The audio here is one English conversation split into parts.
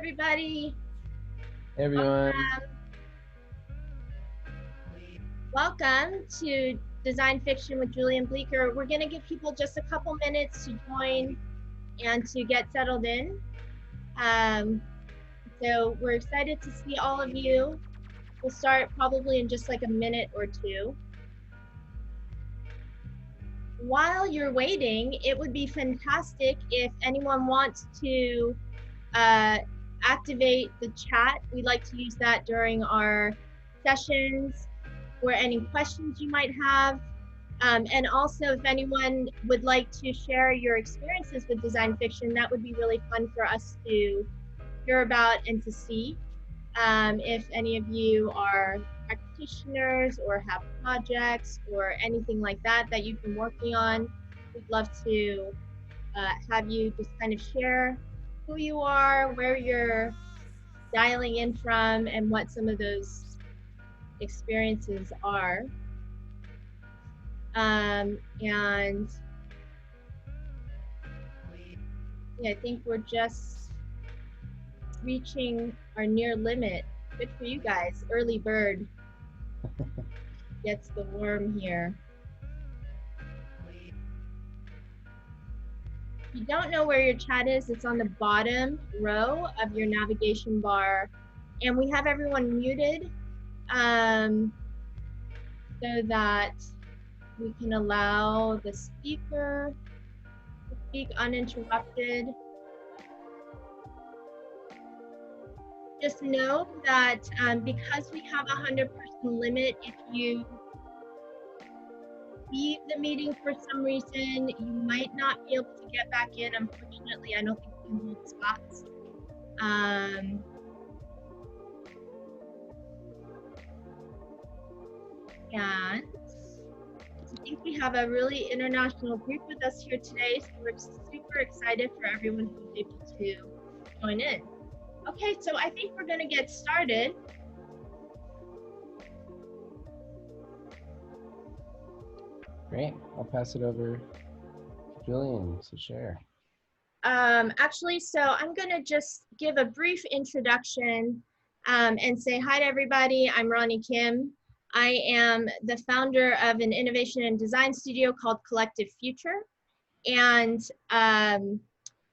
everybody. Hey everyone. Welcome to Design Fiction with Julian Bleecker. We're going to give people just a couple minutes to join and to get settled in. So we're excited to see all of you. We'll start probably in just like a minute or two. While you're waiting, it would be fantastic if anyone wants to activate the chat. We like to use that during our sessions or any questions you might have. And also, if anyone would like to share your experiences with design fiction, that would be really fun for us to hear about and to see. If any of you are practitioners or have projects or anything like that that you've been working on, we'd love to have you just kind of share who you are, where you're dialing in from, and what some of those experiences are. And yeah, I think we're just reaching our near limit. Good for you guys. Early bird gets the worm here. If you don't know where your chat is, it's on the bottom row of your navigation bar. And we have everyone muted so that we can allow the speaker to speak uninterrupted. Just know that because we have a 100% limit, if you leave the meeting for some reason, you might not be able to get back in. Unfortunately, I don't think we can hold spots. And I think we have a really international group with us here today, so we're super excited for everyone who's able to join in. Okay, so I think we're gonna get started. Great. I'll pass it over to Julian to share. Actually, so I'm gonna just give a brief introduction and say hi to everybody. I'm Ronni Kimm. I am the founder of an innovation and design studio called Collective Future. And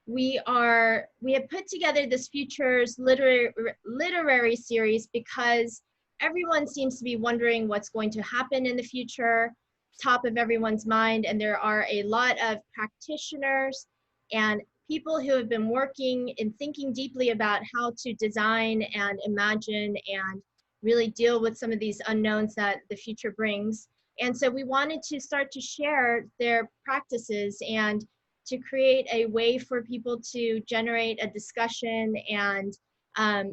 we have put together this Futures literary series because everyone seems to be wondering what's going to happen in the future, top of everyone's mind, and there are a lot of practitioners and people who have been working and thinking deeply about how to design and imagine and really deal with some of these unknowns that the future brings. And so we wanted to start to share their practices and to create a way for people to generate a discussion and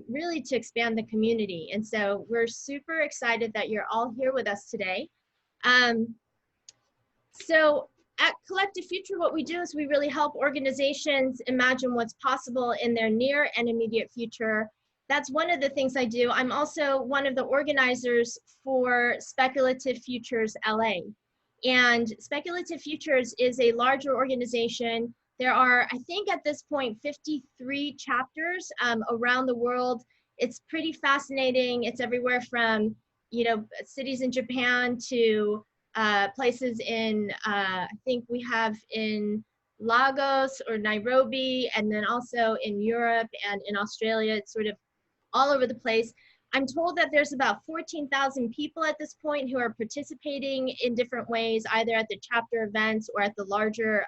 really to expand the community. And so we're super excited that you're all here with us today. So at Collective Future, what we do is we really help organizations imagine what's possible in their near and immediate future. That's one of the things I do. I'm also one of the organizers for Speculative Futures LA. And Speculative Futures is a larger organization. There are, I think at this point, 53 chapters around the world. It's pretty fascinating. It's everywhere from, you know, cities in Japan to places in, I think we have in Lagos or Nairobi, and then also in Europe and in Australia. It's sort of all over the place. I'm told that there's about 14,000 people at this point who are participating in different ways, either at the chapter events or at the larger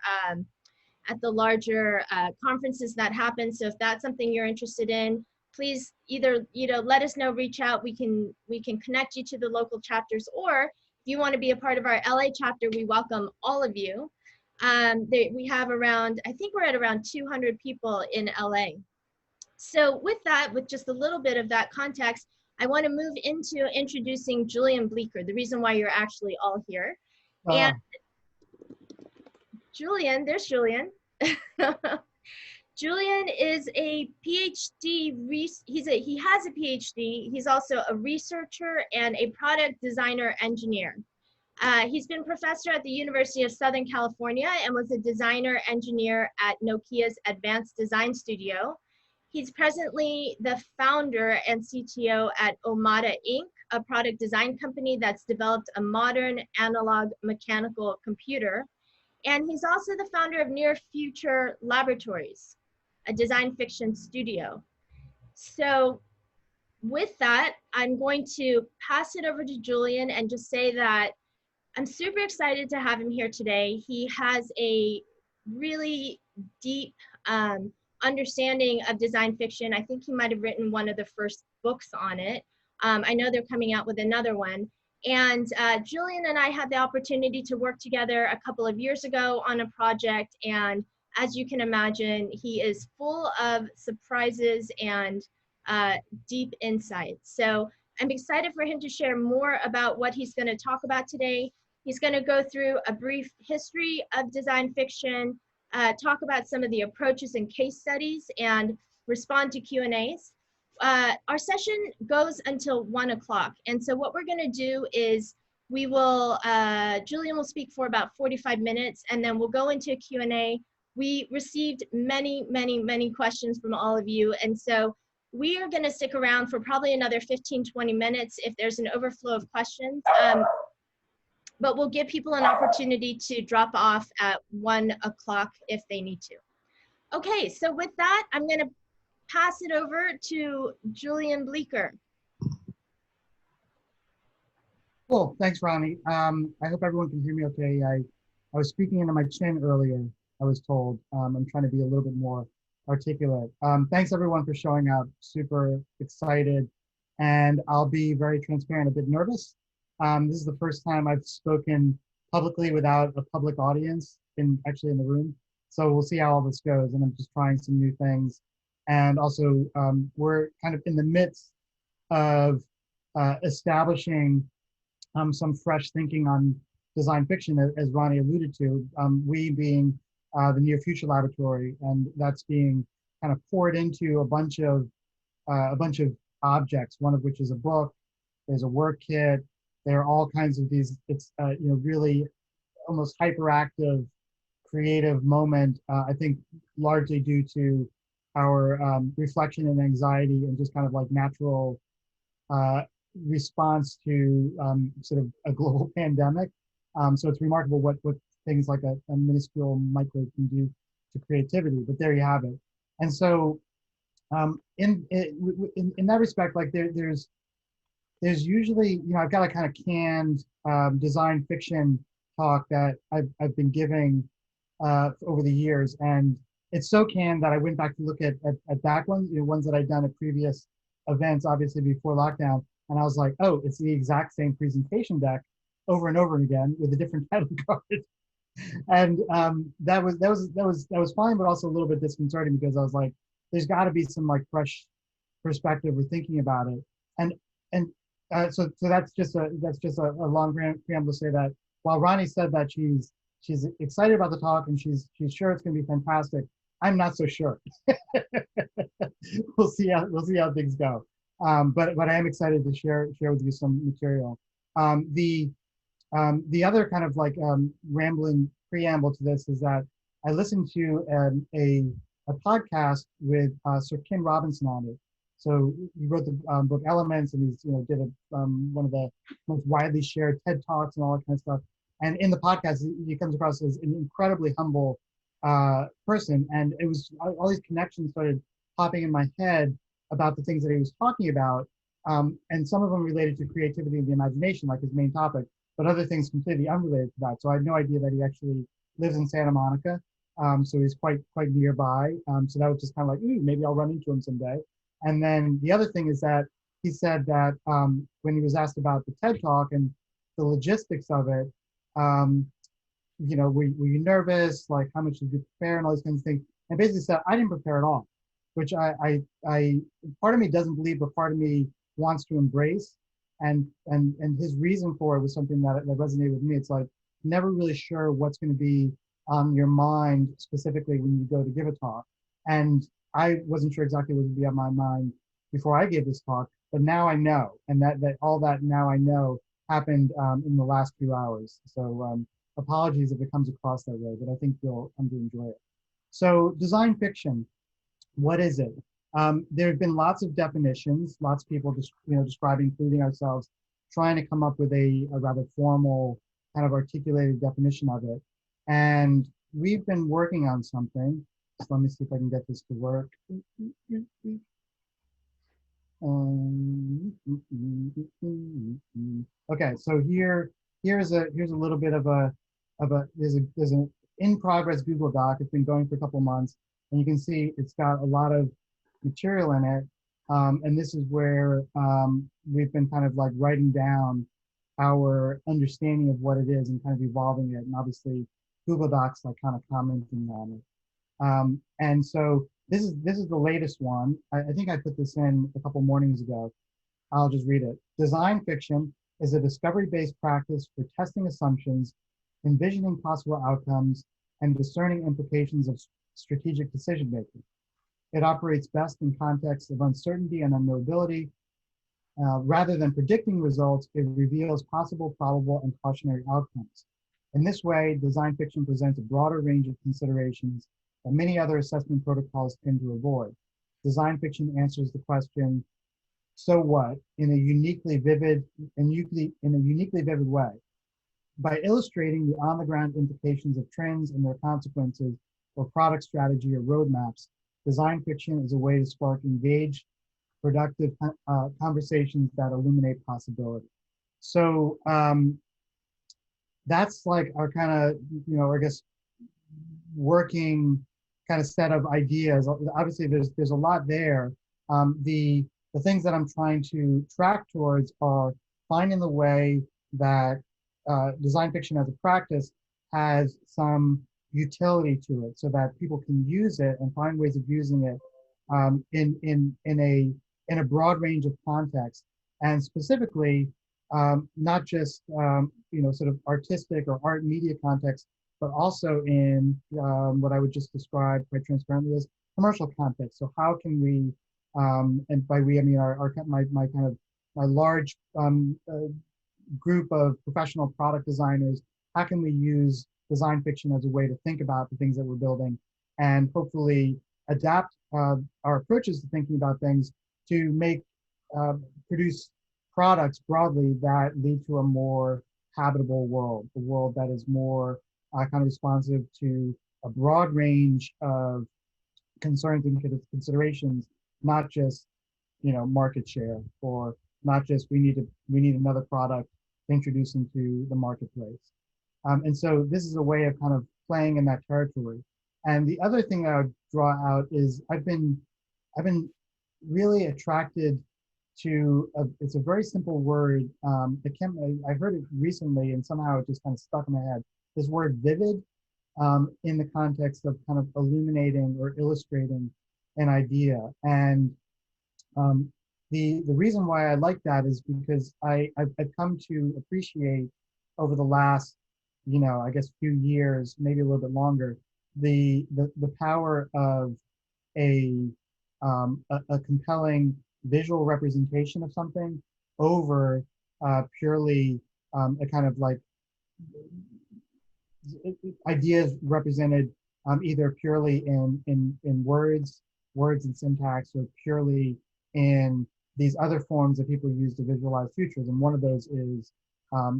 conferences that happen. So if that's something you're interested in, please either let us know, reach out. We can connect you to the local chapters, or if you want to be a part of our LA chapter, we welcome all of you. We have around, I think we're at around 200 people in LA. So with that, with just a little bit of that context, I want to move into introducing Julian Bleecker, the reason why you're actually all here. And Julian, there's Julian. Julian is a PhD, he has a PhD. He's also a researcher and a product designer engineer. He's been professor at the University of Southern California and was a designer engineer at Nokia's Advanced Design Studio. He's presently the founder and CTO at Omada Inc., a product design company that's developed a modern analog mechanical computer. And he's also the founder of Near Future Laboratories, a design fiction studio. So with that, I'm going to pass it over to Julian and just say that I'm super excited to have him here today. He has a really deep understanding of design fiction. I think he might have written one of the first books on it. I know they're coming out with another one. And Julian and I had the opportunity to work together a couple of years ago on a project. And as you can imagine, he is full of surprises and deep insights. So I'm excited for him to share more about what he's going to talk about today. He's going to go through a brief history of design fiction, talk about some of the approaches and case studies, and respond to Q&As. Our session goes until 1 o'clock. And so what we're going to do is we will, Julian will speak for about 45 minutes, and then we'll go into a Q&A. We received many, many, many questions from all of you. And so we are going to stick around for probably another 15, 20 minutes if there's an overflow of questions. But we'll give people an opportunity to drop off at 1 o'clock if they need to. Okay, so with that, I'm going to pass it over to Julian Bleecker. Cool, thanks, Ronni. I hope everyone can hear me okay. I was speaking into my chin earlier, I was told. I'm trying to be a little bit more articulate. Thanks everyone for showing up, super excited. And I'll be very transparent, a bit nervous. This is the first time I've spoken publicly without a public audience actually in the room. So we'll see how all this goes. And I'm just trying some new things. And also we're kind of in the midst of establishing some fresh thinking on design fiction, as Ronni alluded to, we being the Near Future Laboratory, and that's being kind of poured into a bunch of objects, one of which is a book. There's a work kit. There are all kinds of these, it's really almost hyperactive, creative moment, I think largely due to our reflection and anxiety and just kind of like natural response to sort of a global pandemic. So it's remarkable what things like a minuscule microbe can do to creativity, but there you have it. And so in that respect, like there's usually, I've got a kind of canned design fiction talk that I've been giving over the years. And it's so canned that I went back to look at back ones, ones that I'd done at previous events, obviously before lockdown. And I was like, oh, it's the exact same presentation deck over and over again with a different title card. And that was fine, but also a little bit disconcerting because I was like, there's got to be some like fresh perspective or thinking about it. And so that's just a long preamble to say that while Ronni said that she's excited about the talk and she's sure it's going to be fantastic, I'm not so sure. We'll see how things go. But I am excited to share with you some material. The other kind of like rambling preamble to this is that I listened to a podcast with Sir Ken Robinson on it. So he wrote the book Elements, and he's did one of the most widely shared TED Talks and all that kind of stuff. And in the podcast, he comes across as an incredibly humble person. And it was all these connections started popping in my head about the things that he was talking about. And some of them related to creativity and the imagination, like his main topic, but other things completely unrelated to that. So I had no idea that he actually lives in Santa Monica. So he's quite nearby. So that was just kind of like, maybe I'll run into him someday. And then the other thing is that he said that when he was asked about the TED Talk and the logistics of it, were you nervous? Like, how much did you prepare and all these kinds of things? And basically said, I didn't prepare at all, which I part of me doesn't believe, but part of me wants to embrace. And his reason for it was something that resonated with me. It's like, never really sure what's going to be on your mind specifically when you go to give a talk. And I wasn't sure exactly what would be on my mind before I gave this talk, but now I know. And that all that now I know happened in the last few hours. So apologies if it comes across that way, but I think you'll come to enjoy it. So design fiction, what is it? There have been lots of definitions, lots of people just describing, including ourselves, trying to come up with a rather formal kind of articulated definition of it. And we've been working on something. So let me see if I can get this to work. Okay, so here's a little bit of a there's an in progress Google Doc. It's been going for a couple months, and you can see it's got a lot of material in it. And this is where we've been kind of like writing down our understanding of what it is and kind of evolving it. And obviously Google Docs like kind of commenting on it. And so this is the latest one. I think I put this in a couple mornings ago. I'll just read it. Design fiction is a discovery-based practice for testing assumptions, envisioning possible outcomes, and discerning implications of strategic decision-making. It operates best in contexts of uncertainty and unknowability. Rather than predicting results, it reveals possible, probable, and cautionary outcomes. In this way, design fiction presents a broader range of considerations that many other assessment protocols tend to avoid. Design fiction answers the question, so what, in a uniquely vivid way. By illustrating the on-the-ground implications of trends and their consequences or product strategy or roadmaps, design fiction is a way to spark engaged, productive conversations that illuminate possibility. So that's like our kind of, I guess, working kind of set of ideas. Obviously, there's a lot there. The things that I'm trying to track towards are finding the way that design fiction as a practice has some utility to it, so that people can use it and find ways of using it in a broad range of contexts, and specifically not just sort of artistic or art media context, but also in what I would just describe quite transparently as commercial context. So how can we, and by we I mean my large group of professional product designers, how can we use design fiction as a way to think about the things that we're building and hopefully adapt our approaches to thinking about things to produce products broadly that lead to a more habitable world, a world that is more kind of responsive to a broad range of concerns and considerations, not just market share, or not just we need another product to introduce into the marketplace. And so this is a way of kind of playing in that territory. And the other thing that I would draw out is I've been really attracted to it's a very simple word. I heard it recently and somehow it just kind of stuck in my head. This word vivid in the context of kind of illuminating or illustrating an idea. And the reason why I like that is because I've come to appreciate over the last, I guess few years, maybe a little bit longer, the power of a compelling visual representation of something over purely a kind of like ideas represented either purely in words and syntax, or purely in these other forms that people use to visualize futures. And one of those is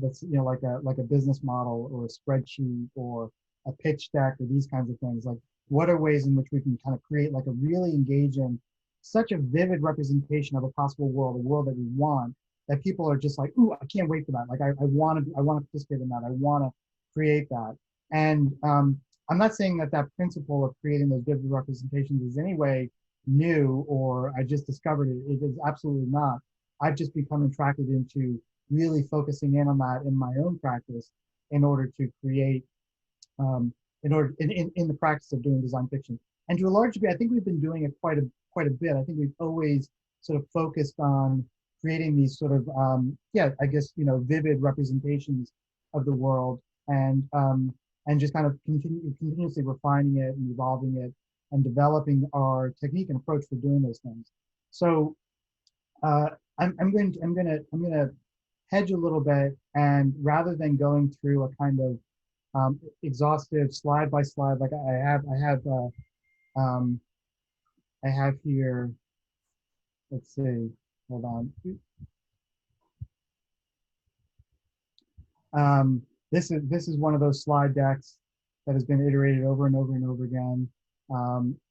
that's like a business model or a spreadsheet or a pitch deck or these kinds of things. Like, what are ways in which we can kind of create like a really engaging, such a vivid representation of a possible world, a world that we want, that people are just like, ooh, I can't wait for that. Like I want to participate in that. I want to create that. And I'm not saying that principle of creating those vivid representations is any way new, or I just discovered it. It is absolutely not. I've just become attracted into really focusing in on that in my own practice in order to create, in the practice of doing design fiction. And to a large degree, I think we've been doing it quite a bit. I think we've always sort of focused on creating these sort of, vivid representations of the world, and just kind of continuously refining it and evolving it and developing our technique and approach for doing those things. So I'm gonna hedge a little bit, and rather than going through a kind of exhaustive slide by slide, like I have I have here, let's see, hold on. This is one of those slide decks that has been iterated over and over and over again.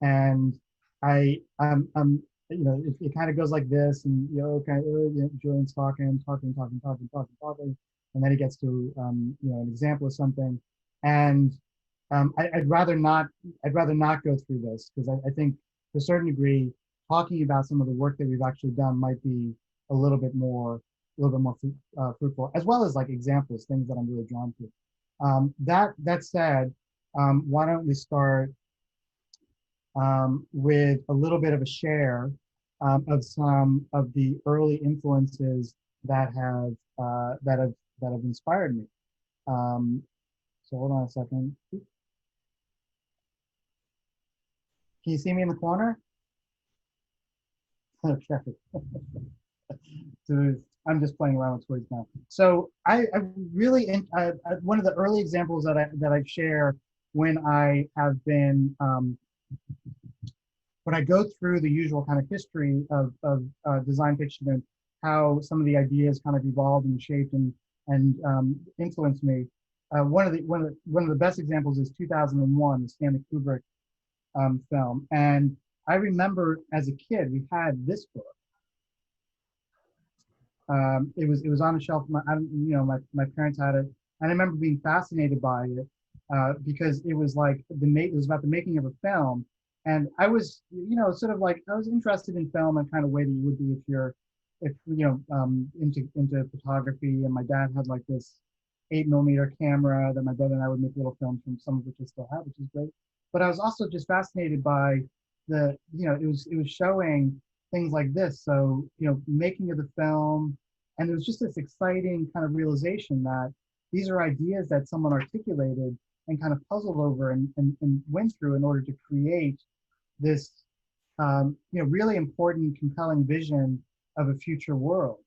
And it kind of goes like this, and Julian's talking, and then he gets to an example of something, and I'd rather not go through this because I think to a certain degree talking about some of the work that we've actually done might be a little bit more fruitful, as well as like examples, things that I'm really drawn to. That said, why don't we start with a little bit of a share of some of the early influences that have inspired me. So hold on a second. Can you see me in the corner? Okay. So I'm just playing around with words now. So I really one of the early examples that I share when I have been when I go through the usual kind of history of design fiction and how some of the ideas kind of evolved and shaped and influenced me. One of the best examples is 2001, the Stanley Kubrick film. And I remember as a kid, we had this book. It was on a shelf. My parents had it, and I remember being fascinated by it because it was like it was about the making of a film, and I was sort of like I was interested in film in kind of way that you would be if into photography. And my dad had like this 8mm camera that my brother and I would make little films from, some of which I still have, which is great. But I was also just fascinated by it was showing things like this. So, making of the film, and it was just this exciting kind of realization that these are ideas that someone articulated and kind of puzzled over and went through in order to create this, really important, compelling vision of a future world.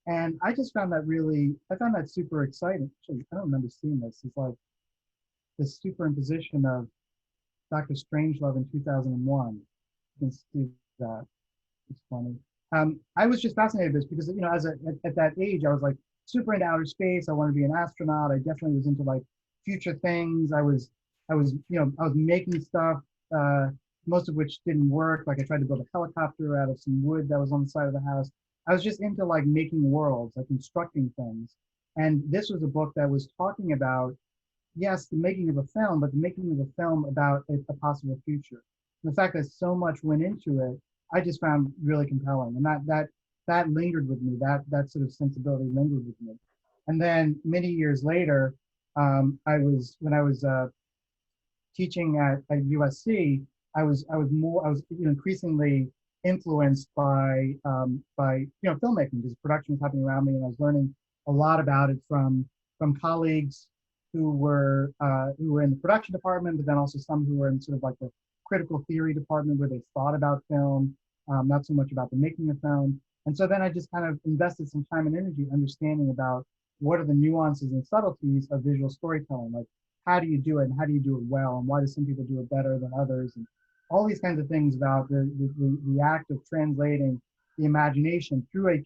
And I just found that super exciting. Actually, I don't remember seeing this. It's like this superimposition of Dr. Strangelove in 2001. You can see that. It's funny. I was just fascinated with this because, at that age, I was like super into outer space. I wanted to be an astronaut. I definitely was into like future things. I was making stuff, most of which didn't work. Like I tried to build a helicopter out of some wood that was on the side of the house. I was just into like making worlds, like constructing things. And this was a book that was talking about, yes, the making of a film, but the making of a film about a possible future. And the fact that so much went into it, I just found really compelling, and that lingered with me. That sort of sensibility lingered with me. And then many years later, when I was teaching at USC, I was increasingly influenced by filmmaking, because production was happening around me, and I was learning a lot about it from colleagues who were in the production department, but then also some who were in sort of like the critical theory department where they thought about film, not so much about the making of film. And so then I just kind of invested some time and energy understanding about what are the nuances and subtleties of visual storytelling. Like, how do you do it, and how do you do it well, and why do some people do it better than others, and all these kinds of things about the act of translating the imagination through a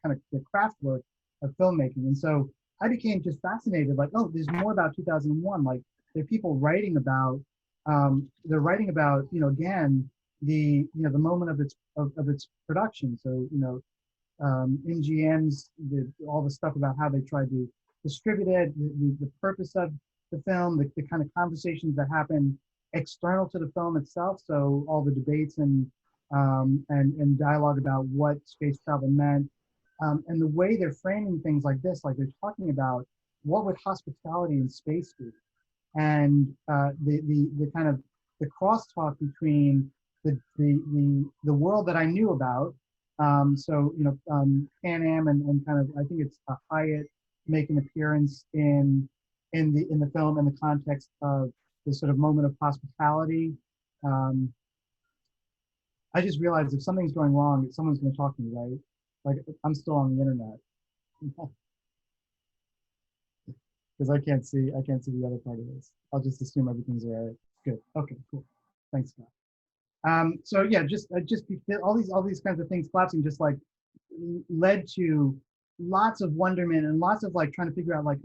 kind of the craft work of filmmaking. And so I became just fascinated, like, oh, there's more about 2001. Like, there are people writing about, again, the moment of its production. So, MGM's all the stuff about how they tried to distribute it, the purpose of the film, the kind of conversations that happen external to the film itself. So all the debates and dialogue about what space travel meant, and the way they're framing things like this, like they're talking about what would hospitality in space be, and the kind of the crosstalk between the world that I knew about. Pan Am and kind of, I think it's a Hyatt make an appearance in the film in the context of this sort of moment of hospitality. I just realized if something's going wrong, someone's going to talk to me, right? Like, I'm still on the internet because I can't see the other part of this. I'll just assume everything's all right. Good. Okay, cool. Thanks, Scott. So yeah, just all these kinds of things collapsing just like led to lots of wonderment and lots of like trying to figure out like,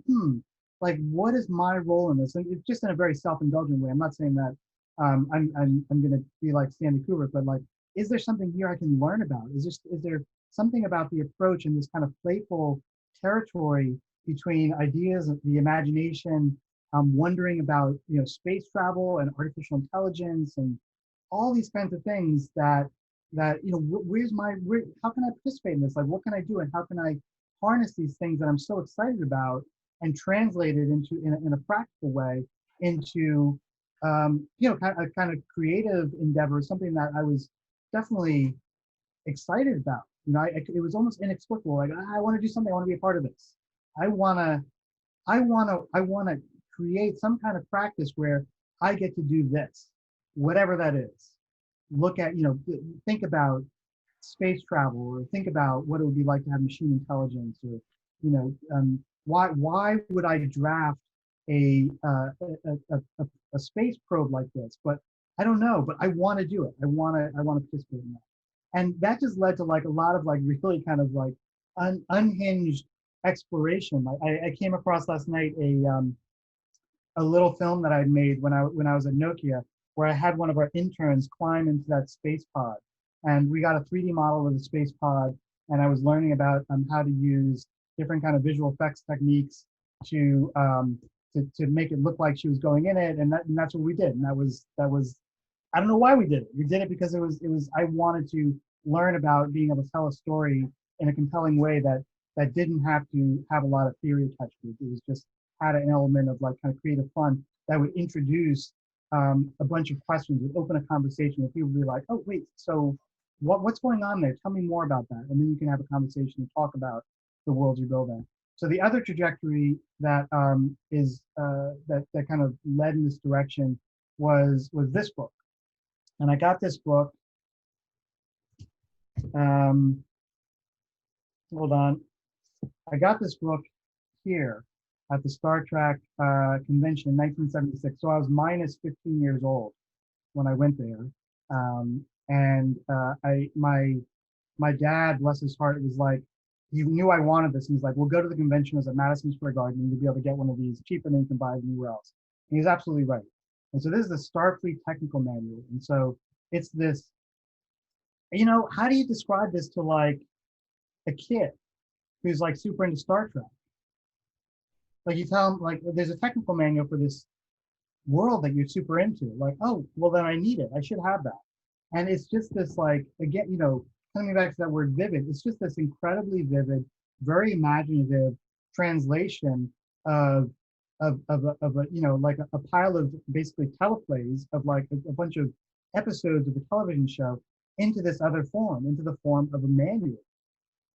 like what is my role in this? And it's just in a very self-indulgent way. I'm not saying that I'm gonna be like Stanley Kubrick, but like, is there something here I can learn about? Is there something about the approach and this kind of playful territory between ideas, the imagination, wondering about space travel and artificial intelligence and all these kinds of things that how can I participate in this? Like, what can I do and how can I harness these things that I'm so excited about and translate it into in a practical way into kind of creative endeavor, something that I was definitely excited about. It was almost inexplicable. Like, I want to do something. I want to be a part of this. I want to create some kind of practice where I get to do this, whatever that is. Look at, think about space travel, or think about what it would be like to have machine intelligence, or, why would I draft a space probe like this? But I don't know, but I want to do it. I want to participate in that. And that just led to like a lot of like really kind of like unhinged exploration. I came across last night a little film that I'd made when I was at Nokia, where I had one of our interns climb into that space pod, and we got a 3D model of the space pod, and I was learning about how to use different kind of visual effects techniques to make it look like she was going in it, and that's what we did, and that was I don't know why we did it. We did it because it was I wanted to learn about being able to tell a story in a compelling way that didn't have to have a lot of theory attached to it. It was just had an element of like kind of creative fun that would introduce a bunch of questions, would open a conversation where people would be like, oh wait, so what's going on there? Tell me more about that. And then you can have a conversation and talk about the world you're building. So the other trajectory that that kind of led in this direction was this book. And I got this book, hold on. I got this book here at the Star Trek convention in 1976. So I was minus 15 years old when I went there. My dad, bless his heart, was like, he knew I wanted this. And he's like, we'll go to the convention. It was at Madison Square Garden, and you'll be able to get one of these cheaper than you can buy it anywhere else. And he's absolutely right. And so this is the Starfleet Technical Manual. And so it's this, how do you describe this to like a kid who's like super into Star Trek? Like, you tell them, like, there's a technical manual for this world that you're super into. Like, oh, well then I need it. I should have that. And it's just this like, again, coming back to that word vivid, it's just this incredibly vivid, very imaginative translation of a like a pile of basically teleplays of like a bunch of episodes of a television show into this other form, into the form of a manual.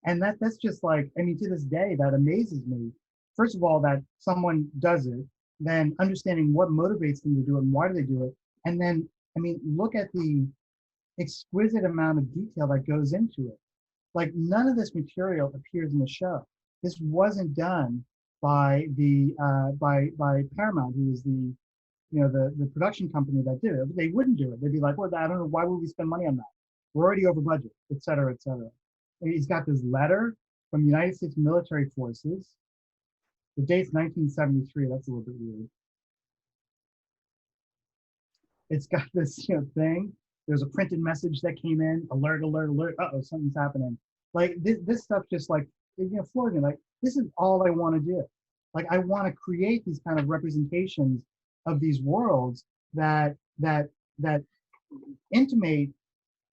And that's just like, I mean, to this day, that amazes me. First of all, that someone does it, then understanding what motivates them to do it and why do they do it. And then, I mean, look at the exquisite amount of detail that goes into it. Like, none of this material appears in the show. This wasn't done by the by Paramount, who is the production company that did it. They wouldn't do it. They'd be like, well, I don't know, why would we spend money on that? We're already over budget, et cetera, et cetera. And he's got this letter from the United States Military Forces. The date's 1973. That's a little bit weird. It's got this thing. There's a printed message that came in. Alert, alert, alert. Uh-oh, something's happening. Like, this stuff just like, floored me. Like, this is all I want to do. Like, I want to create these kind of representations of these worlds that intimate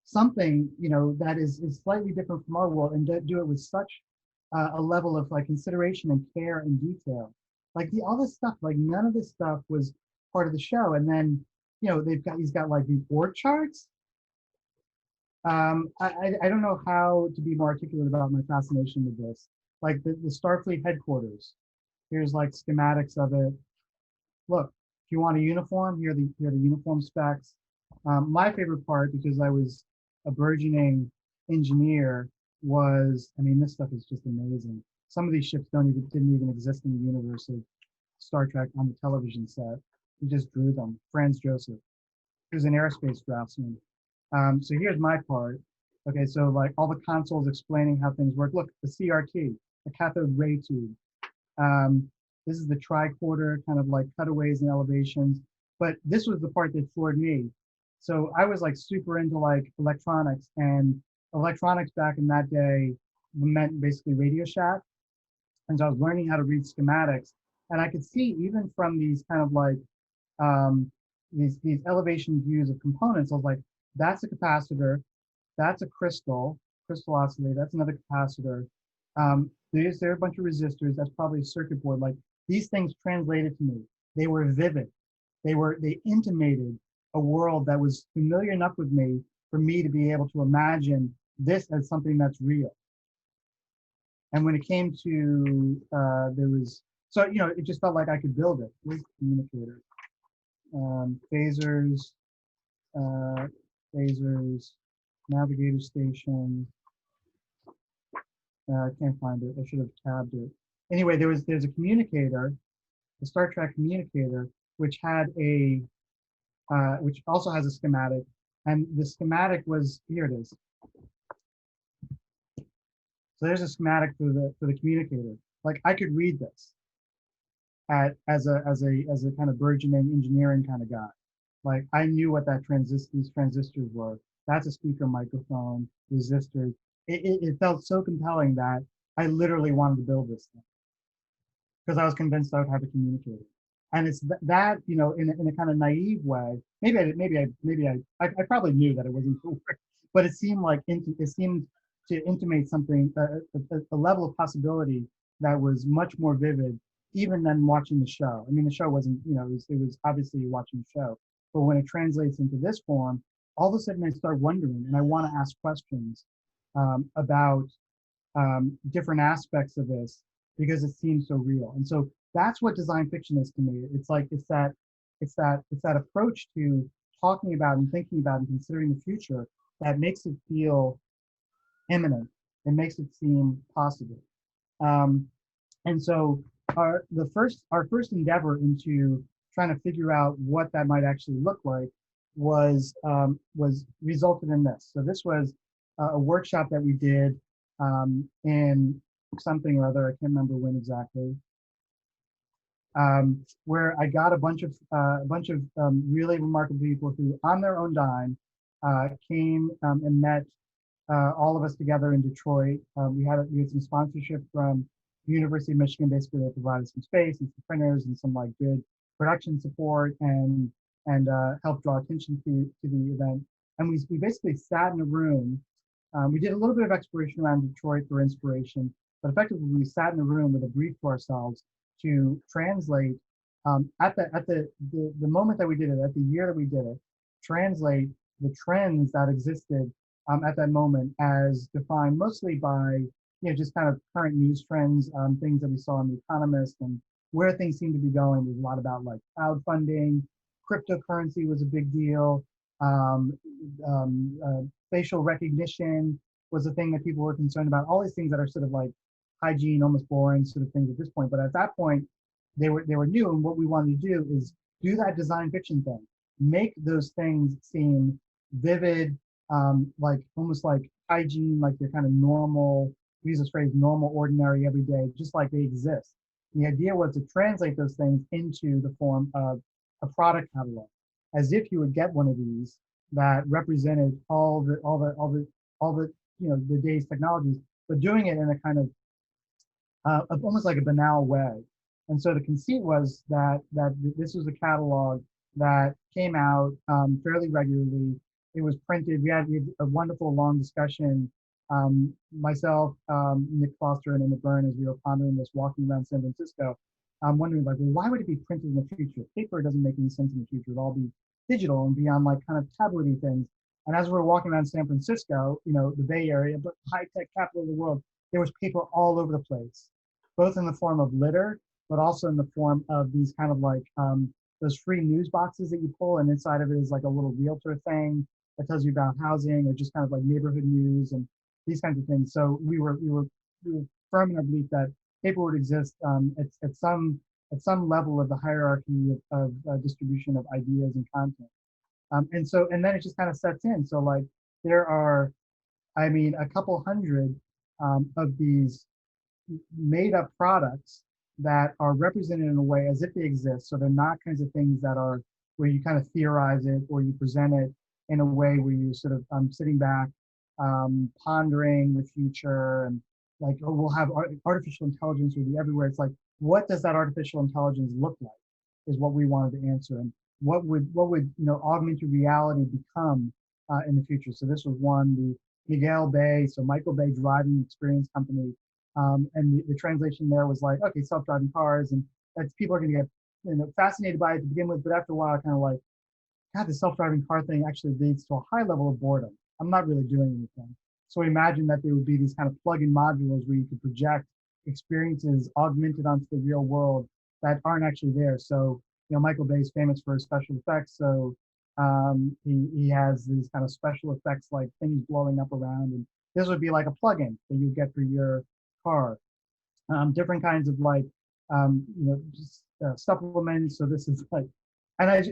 something that is slightly different from our world, and do it with such a level of like consideration and care and detail. Like, all this stuff, like none of this stuff was part of the show. And then he's got like these org charts. I don't know how to be more articulate about my fascination with this. Like the Starfleet headquarters. Here's like schematics of it. Look, if you want a uniform, here are the uniform specs. My favorite part, because I was a burgeoning engineer, was, I mean, this stuff is just amazing. Some of these ships didn't even exist in the universe of Star Trek on the television set. He just drew them. Franz Joseph. He was an aerospace draftsman. So here's my part. Okay, so like all the consoles explaining how things work. Look, the CRT, the cathode ray tube. This is the tricorder, kind of like cutaways and elevations. But this was the part that floored me. So I was like super into like electronics, and electronics back in that day meant basically Radio Shack. And so I was learning how to read schematics, and I could see even from these kind of like um, these elevation views of components. I was like, that's a capacitor, that's a crystal oscillator, that's another capacitor. There are a bunch of resistors. That's probably a circuit board. Like these things translated to me. They were vivid. They intimated a world that was familiar enough with me for me to be able to imagine this as something that's real. And when it came to there was so it just felt like I could build it with Communicator, phasers, uh, phasers, navigator station. I can't find it. I should have tabbed it. Anyway, there's a communicator, the Star Trek communicator, which had which also has a schematic, and the schematic was here. It is. So there's a schematic for the communicator. Like I could read this as a kind of burgeoning engineering kind of guy. Like I knew what these transistors were. That's a speaker microphone, resistors. It felt so compelling that I literally wanted to build this thing because I was convinced I would have a communicator. And it's that in a kind of naive way. I probably knew that it wasn't going to work, but it seemed to intimate something, a level of possibility that was much more vivid even than watching the show. I mean, the show wasn't, it was obviously watching the show, but when it translates into this form, all of a sudden I start wondering, and I want to ask questions about different aspects of this because it seems so real. And so that's what design fiction is to me. It's like it's that approach to talking about and thinking about and considering the future that makes it feel imminent. It makes it seem possible. And so our first endeavor into trying to figure out what that might actually look like was resulted in this. So this was a workshop that we did in something or other. I can't remember when exactly. Where I got a bunch of really remarkable people who, on their own dime, came and met all of us together in Detroit. We had some sponsorship from the University of Michigan. Basically, they provided some space and some printers and some like good production support and helped draw attention to the event. And we basically sat in a room. We did a little bit of exploration around Detroit for inspiration, but effectively we sat in a room with a brief to ourselves to translate at the moment that we did it, at the year that we did it, translate the trends that existed at that moment as defined mostly by just kind of current news trends, things that we saw in The Economist and where things seem to be going. There's a lot about like crowdfunding, cryptocurrency was a big deal. Facial recognition was a thing that people were concerned about. All these things that are sort of like hygiene, almost boring sort of things at this point. But at that point, they were new, and what we wanted to do is do that design fiction thing, make those things seem vivid, like almost like hygiene, like they're kind of normal. We use this phrase, normal, ordinary, everyday, just like they exist. And the idea was to translate those things into the form of a product catalog, as if you would get one of these that represented all the the day's technologies, but doing it in a kind of almost like a banal way. And so the conceit was that this was a catalog that came out fairly regularly. It was printed. We had a wonderful long discussion. Myself, Nick Foster, and Emma Byrne, as we were pondering this, walking around San Francisco, wondering like, well, why would it be printed in the future? Paper doesn't make any sense in the future. It'll all be digital and be on like kind of tablet-y things. And as we were walking around San Francisco, the Bay Area, but high-tech capital of the world, there was paper all over the place, both in the form of litter, but also in the form of these kind of like those free news boxes that you pull, and inside of it is like a little realtor thing that tells you about housing or just kind of like neighborhood news and these kinds of things. So we were firm in our belief that paper would exist at some level of the hierarchy of distribution of ideas and content. And then it just kind of sets in. So like there are, I mean, a couple hundred of these made up products that are represented in a way as if they exist. So they're not kinds of things that are where you kind of theorize it or you present it in a way where you're sort of sitting back, pondering the future and like, oh, we'll have artificial intelligence will be everywhere. It's like, what does that artificial intelligence look like is what we wanted to answer. And what would augmented reality become in the future? So this was one, the Miguel Bay, so Michael Bay Driving Experience Company. And the translation there was like, okay, self-driving cars, and that's people are going to get fascinated by it to begin with, but after a while, kind of like, God, the self-driving car thing actually leads to a high level of boredom. I'm not really doing anything. So imagine that there would be these kind of plug-in modules where you could project experiences augmented onto the real world that aren't actually there. So Michael Bay is famous for his special effects, so he has these kind of special effects like things blowing up around, and this would be like a plug-in that you get for your car. Different kinds of like, just supplements. So this is like,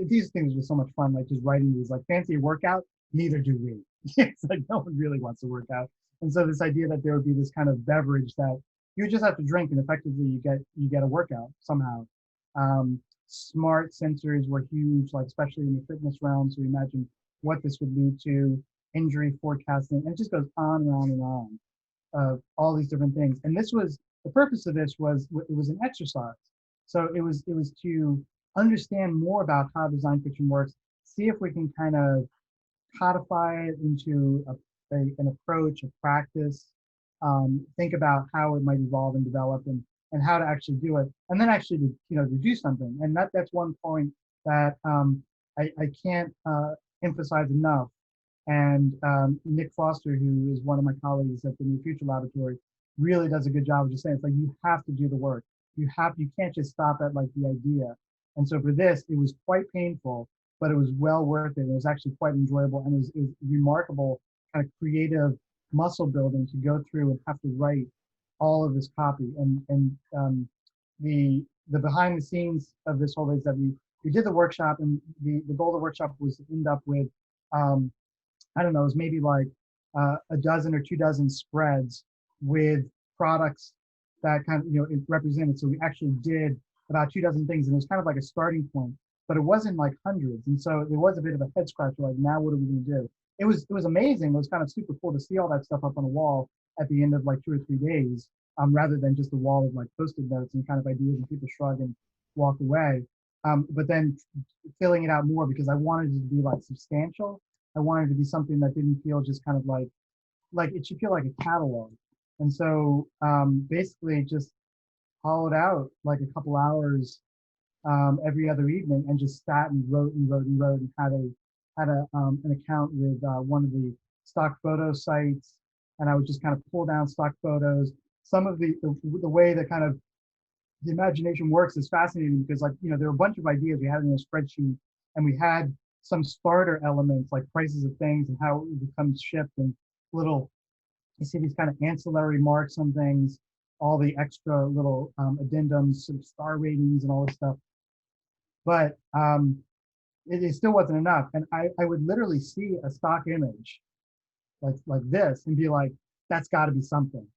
these things are just so much fun, like just writing these like fancy workout, neither do we. It's like no one really wants to work out. And so this idea that there would be this kind of beverage that you just have to drink and effectively you get a workout somehow. Smart sensors were huge, like especially in the fitness realm. So imagine what this would lead to, injury forecasting, and it just goes on and on and on of all these different things. And this was the purpose of this was it was an exercise. So it was to understand more about how design fiction works, see if we can kind of codify it into an approach, a practice, think about how it might evolve and develop, and how to actually do it, and then actually to do something. And that's one point that I can't emphasize enough. And Nick Foster, who is one of my colleagues at the New Future Laboratory, really does a good job of just saying, it's like, you have to do the work. You can't just stop at like the idea. And so for this, it was quite painful, but it was well worth it. It was actually quite enjoyable, and it was remarkable kind of creative muscle building to go through and have to write all of this copy. And the behind the scenes of this whole is that we did the workshop, and the goal of the workshop was to end up with I don't know, it was maybe like a dozen or 2 dozen spreads with products that kind of, it represented. So we actually did about 2 dozen things, and it was kind of like a starting point, but it wasn't like hundreds. And so there was a bit of a head scratcher, like, now what are we going to do? It was amazing. It was kind of super cool to see all that stuff up on a wall at the end of like 2 or 3 days, rather than just a wall of like Post-it notes and kind of ideas and people shrug and walk away. But then filling it out more, because I wanted it to be like substantial. I wanted it to be something that didn't feel just kind of like it should feel like a catalog. And so basically just hollowed out like a couple hours every other evening, and just sat and wrote and wrote and wrote, and had an account with one of the stock photo sites, and I would just kind of pull down stock photos. Some of the way that kind of the imagination works is fascinating, because like there were a bunch of ideas we had in a spreadsheet, and we had some starter elements like prices of things and how it becomes shipped, and little, you see these kind of ancillary marks on things, all the extra little addendums, sort of star ratings and all this stuff. But it still wasn't enough. And I would literally see a stock image like this and be like, that's got to be something.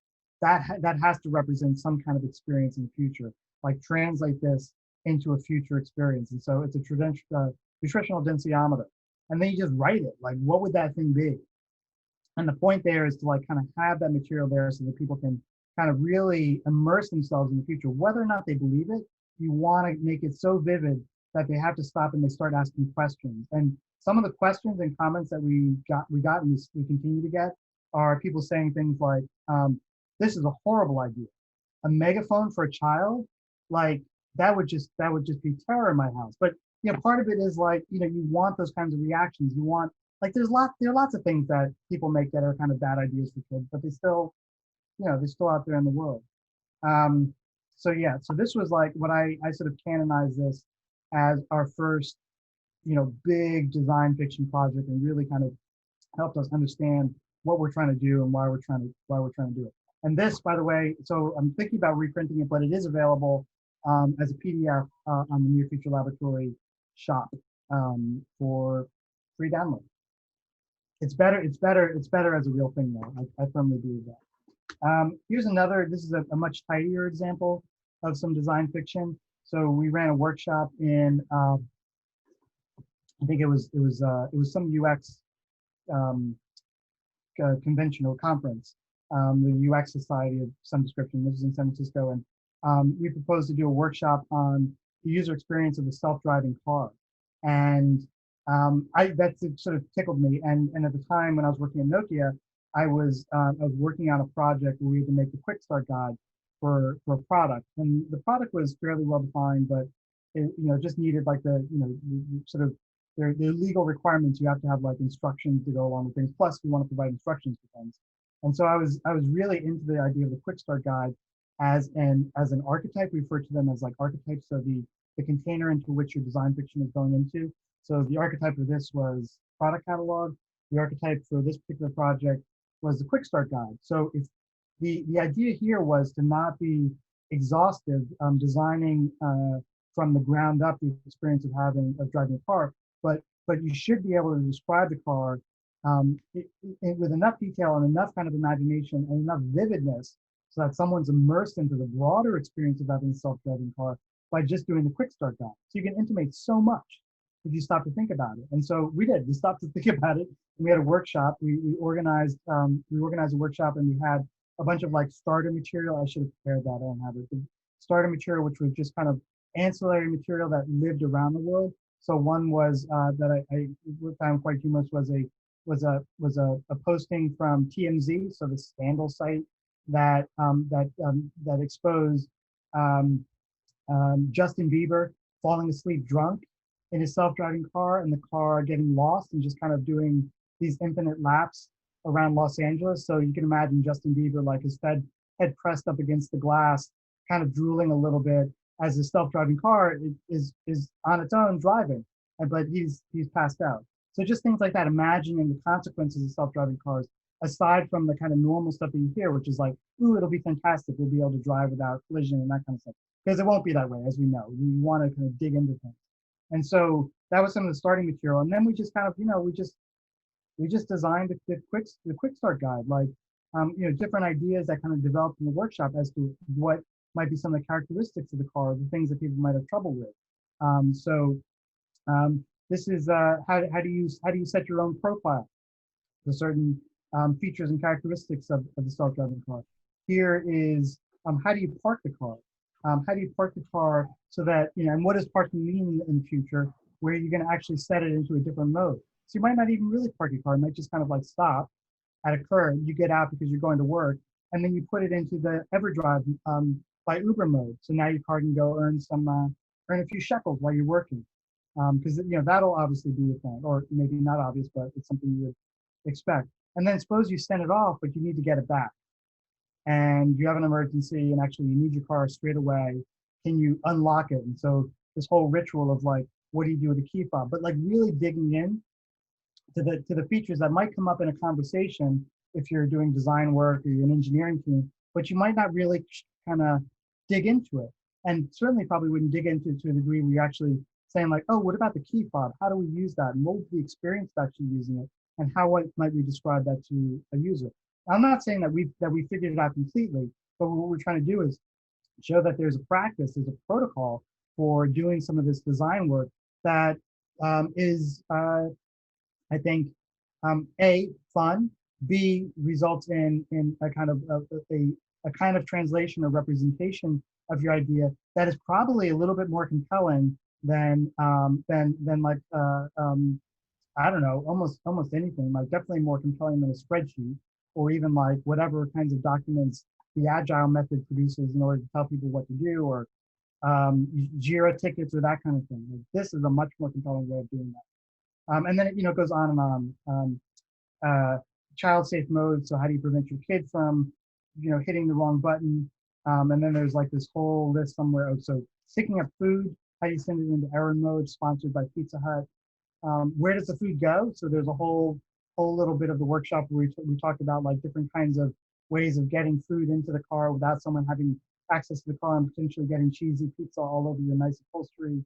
That has to represent some kind of experience in the future. Like, translate this into a future experience. And so it's a nutritional densiometer. And then you just write it. Like, what would that thing be? And the point there is to like kind of have that material there so that people can kind of really immerse themselves in the future. Whether or not they believe it, you want to make it so vivid that they have to stop and they start asking questions. And some of the questions and comments that we got and we continue to get are people saying things like, this is a horrible idea. A megaphone for a child, like that would just be terror in my house. But part of it is like, you want those kinds of reactions. You want, like, there are lots of things that people make that are kind of bad ideas for kids, but they're still out there in the world. So this was like what I sort of canonized this as our first, big design fiction project, and really kind of helped us understand what we're trying to do and why we're trying to do it. And this, by the way, so I'm thinking about reprinting it, but it is available as a PDF on the Near Future Laboratory shop for free download. It's better as a real thing though. I firmly believe that. Here's another, this is a much tidier example of some design fiction. So we ran a workshop in, I think it was some UX conventional conference, the UX Society of some description. This is in San Francisco, and we proposed to do a workshop on the user experience of the self-driving car, and that sort of tickled me. And at the time when I was working at Nokia, I was working on a project where we had to make a quick start guide for a product, and the product was fairly well defined, but it just needed like the sort of the legal requirements. You have to have like instructions to go along with things. Plus, we want to provide instructions for things. And so I was really into the idea of the quick start guide as an archetype. We refer to them as like archetypes. So the container into which your design fiction is going into. So the archetype of this was product catalog. The archetype for this particular project was the quick start guide. So if the idea here was to not be exhaustive designing from the ground up the experience of driving a car, but you should be able to describe the car with enough detail and enough kind of imagination and enough vividness so that someone's immersed into the broader experience of having a self-driving car by just doing the quick start guide. So you can intimate so much if you stop to think about it. And so we did. We stopped to think about it. And we had a workshop. We organized a workshop, and we had a bunch of like starter material. I should have prepared that. I don't have it. The starter material, which was just kind of ancillary material that lived around the world. So one was that I found quite humorous was a posting from TMZ, so the scandal site that exposed Justin Bieber falling asleep drunk in his self-driving car, and the car getting lost and just kind of doing these infinite laps around Los Angeles. So you can imagine Justin Bieber like his head pressed up against the glass, kind of drooling a little bit as the self-driving car is on its own driving, but he's passed out. So just things like that, imagining the consequences of self-driving cars, aside from the kind of normal stuff that you hear, which is like, ooh, it'll be fantastic. We'll be able to drive without collision and that kind of stuff. Because it won't be that way, as we know. You want to kind of dig into things. And so that was some of the starting material. And then we just kind of, we just designed the quick start guide, like, different ideas that kind of developed in the workshop as to what might be some of the characteristics of the car, the things that people might have trouble with. This is how do you set your own profile for certain features and characteristics of the self-driving car. Here is how do you park the car? How do you park the car so that, and what does parking mean in the future, where you're going to actually set it into a different mode? So you might not even really park your car. You might just kind of like stop at a curb. You get out because you're going to work, and then you put it into the EverDrive by Uber mode. So now your car can go earn a few shekels while you're working. Because that'll obviously be a thing, or maybe not obvious, but it's something you would expect. And then suppose you send it off, but you need to get it back, and you have an emergency, and actually you need your car straight away. Can you unlock it? And so this whole ritual of like, what do you do with a key fob? But like really digging in to the features that might come up in a conversation if you're doing design work or you're an engineering team, but you might not really kind of dig into it, and certainly probably wouldn't dig into it to a degree where you're actually saying like, oh, what about the key fob? How do we use that? And what would be the experience of actually using it? And how might we describe that to a user? I'm not saying that we figured it out completely, but what we're trying to do is show that there's a practice, there's a protocol for doing some of this design work that is, I think, A, fun, B, results in a kind of a kind of translation or representation of your idea that is probably a little bit more compelling than like I don't know, almost anything, like definitely more compelling than a spreadsheet, or even like whatever kinds of documents the agile method produces in order to tell people what to do, or Jira tickets or that kind of thing. Like, this is a much more compelling way of doing that. And then it goes on and on. Child safe mode. So how do you prevent your kid from hitting the wrong button? And then there's like this whole list somewhere. So picking up food. How do you send it into errand mode? Sponsored by Pizza Hut. Where does the food go? So there's a whole little bit of the workshop where we talked about like different kinds of ways of getting food into the car without someone having access to the car and potentially getting cheesy pizza all over your nice upholstery.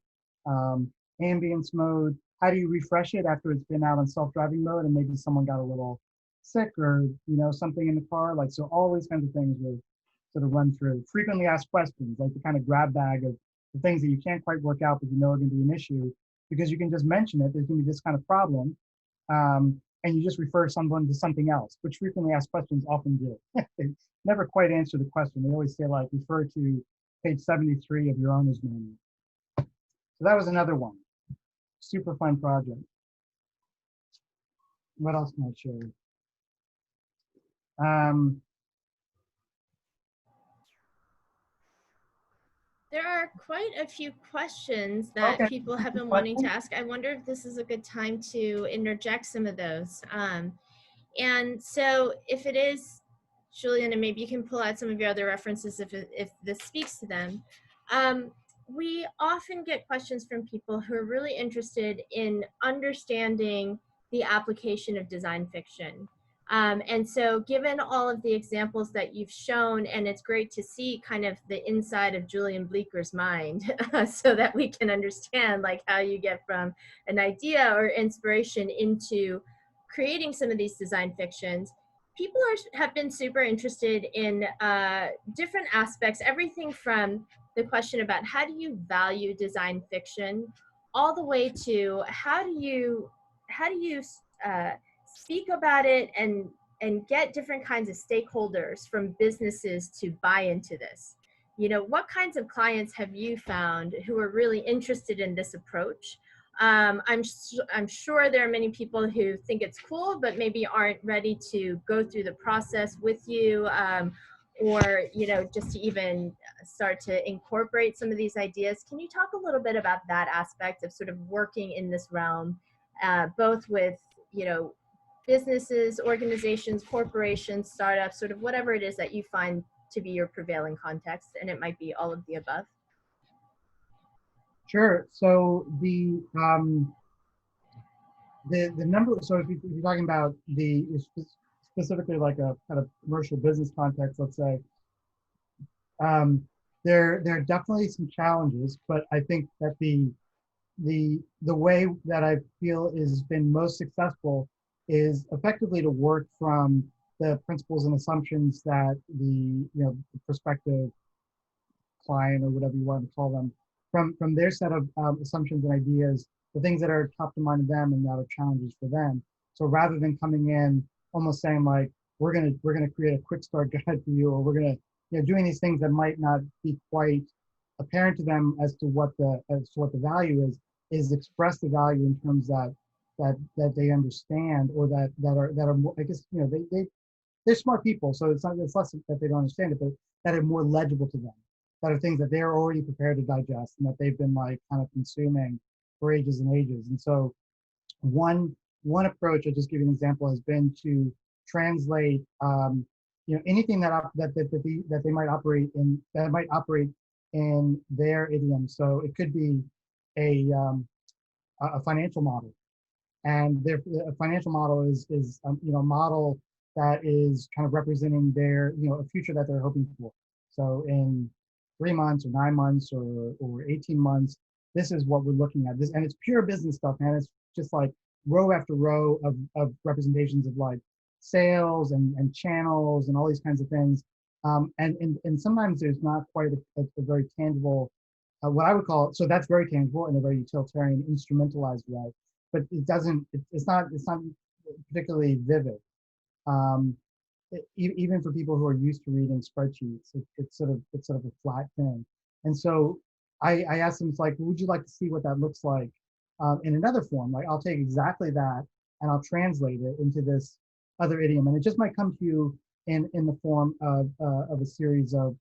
Ambience mode. how do you refresh it after it's been out on self-driving mode and maybe someone got a little sick or, something in the car? Like, so all these kinds of things were sort of run through. Frequently asked questions, like the kind of grab bag of the things that you can't quite work out, but are going to be an issue, because you can just mention it. There's going to be this kind of problem. And you just refer someone to something else, which frequently asked questions often do. They never quite answer the question. They always say, like, refer to page 73 of your owner's manual. So that was another one. Super fun project. What else can I share? There are quite a few questions that Okay. people have been wanting to ask. I wonder if this is a good time to interject some of those. And so if it is, Julian, and maybe you can pull out some of your other references if this speaks to them. We often get questions from people who are really interested in understanding the application of design fiction. And so given all of the examples that you've shown, and it's great to see kind of the inside of Julian Bleecker's mind so that we can understand like how you get from an idea or inspiration into creating some of these design fictions. People have been super interested in different aspects, everything from the question about how do you value design fiction, all the way to how do you speak about it and get different kinds of stakeholders from businesses to buy into this. What kinds of clients have you found who are really interested in this approach? I'm sure there are many people who think it's cool, but maybe aren't ready to go through the process with you, or just to even start to incorporate some of these ideas. Can you talk a little bit about that aspect of sort of working in this realm, both with businesses, organizations, corporations, startups, sort of whatever it is that you find to be your prevailing context, and it might be all of the above? Sure. So the number. So if you're talking about specifically like a kind of commercial business context, let's say, there are definitely some challenges, but I think that the way that I feel has been most successful is effectively to work from the principles and assumptions that the prospective client, or whatever you want to call them, from their set of assumptions and ideas, the things that are top of mind to them and that are challenges for them. So rather than coming in almost saying like, we're gonna create a quick start guide for you, or we're gonna doing these things that might not be quite apparent to them as to what the value is express the value in terms that they understand, or that are more, I guess they're smart people, so it's less that they don't understand it, but that are more legible to them, that are things that they're already prepared to digest and that they've been like kind of consuming for ages and ages. And so one approach, I'll just give you an example, has been to translate anything that they might operate in their idiom. So it could be a financial model, and a financial model is a model that is kind of representing their a future that they're hoping for. So in 3 months or 9 months or 18 months, this is what we're looking at. This, and it's pure business stuff, man. It's just like row after row of representations of like sales and channels and all these kinds of things. And sometimes there's not quite a very tangible, what I would call, so that's very tangible in a very utilitarian, instrumentalized way, but it's not particularly vivid. Even for people who are used to reading spreadsheets, it's sort of a flat thing. And so I asked them, it's like, would you like to see what that looks like in another form? Like, I'll take exactly that and I'll translate it into this other idiom, and it just might come to you in the form of a series of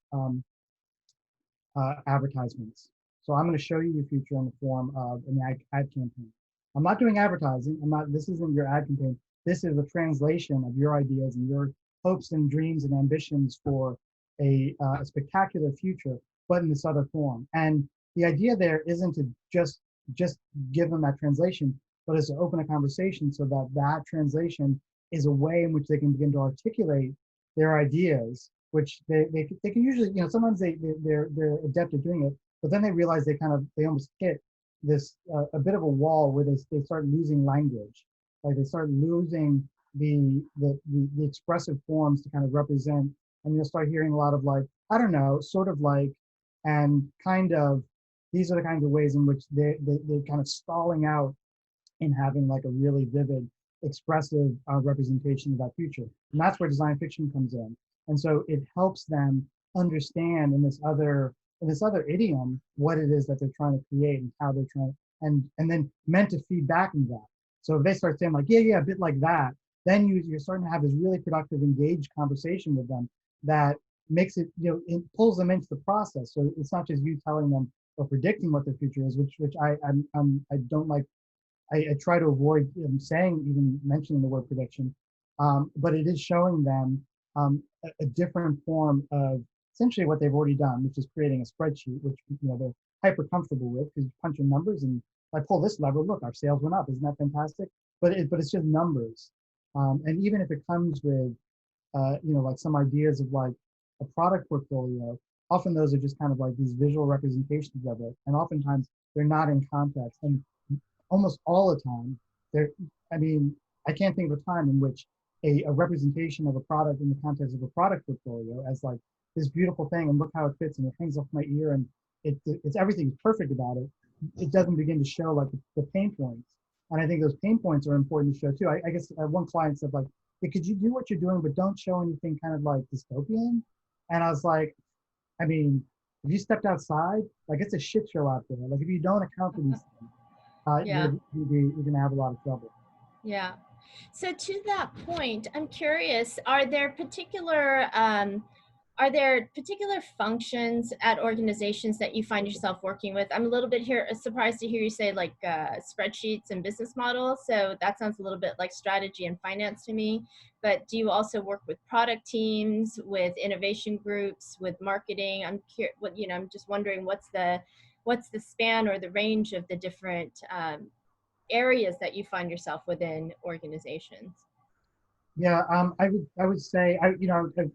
advertisements. So I'm going to show you your future in the form of an ad campaign. I'm not doing advertising. This isn't your ad campaign. This is a translation of your ideas and your hopes and dreams and ambitions for a spectacular future, but in this other form. And the idea there isn't to just give them that translation, but is to open a conversation so that that translation is a way in which they can begin to articulate their ideas, which they can usually, sometimes they're adept at doing it, but then they realize they almost hit a bit of a wall where they start losing language, like they start losing the expressive forms to kind of represent, and you'll start hearing a lot of like, I don't know, sort of like, and kind of, these are the kinds of ways in which they're kind of stalling out in having like a really vivid, expressive representation of that future. And that's where design fiction comes in. And so it helps them understand in this other idiom what it is that they're trying to create and how they're trying, and then meant to feed back into that. So if they start saying like, yeah, a bit like that, then you're starting to have this really productive, engaged conversation with them that makes it, it pulls them into the process. So it's not just you telling them or predicting what their future is, which I don't like. I try to avoid saying, even mentioning the word prediction, but it is showing them a different form of essentially what they've already done, which is creating a spreadsheet, which they're hyper comfortable with, because you punch in numbers and if I pull this lever, look, our sales went up. Isn't that fantastic? But it's just numbers, and even if it comes with like some ideas of like a product portfolio, often those are just kind of like these visual representations of it, and oftentimes they're not in context. And almost all the time, I can't think of a time in which a representation of a product in the context of a product portfolio as like this beautiful thing and look how it fits and it hangs off my ear and it's everything's perfect about it. It doesn't begin to show like the pain points. And I think those pain points are important to show too. I guess one client said like, hey, could you do what you're doing, but don't show anything kind of like dystopian? And I was like, if you stepped outside, like it's a shit show out there. Like if you don't account for these things, Yeah. you're going to have a lot of trouble. Yeah. So to that point, I'm curious, are there particular functions at organizations that you find yourself working with? I'm a little bit surprised to hear you say like spreadsheets and business models. So that sounds a little bit like strategy and finance to me. But do you also work with product teams, with innovation groups, with marketing? I'm just wondering what's the span or the range of the different areas that you find yourself within organizations? Yeah, I would say I'd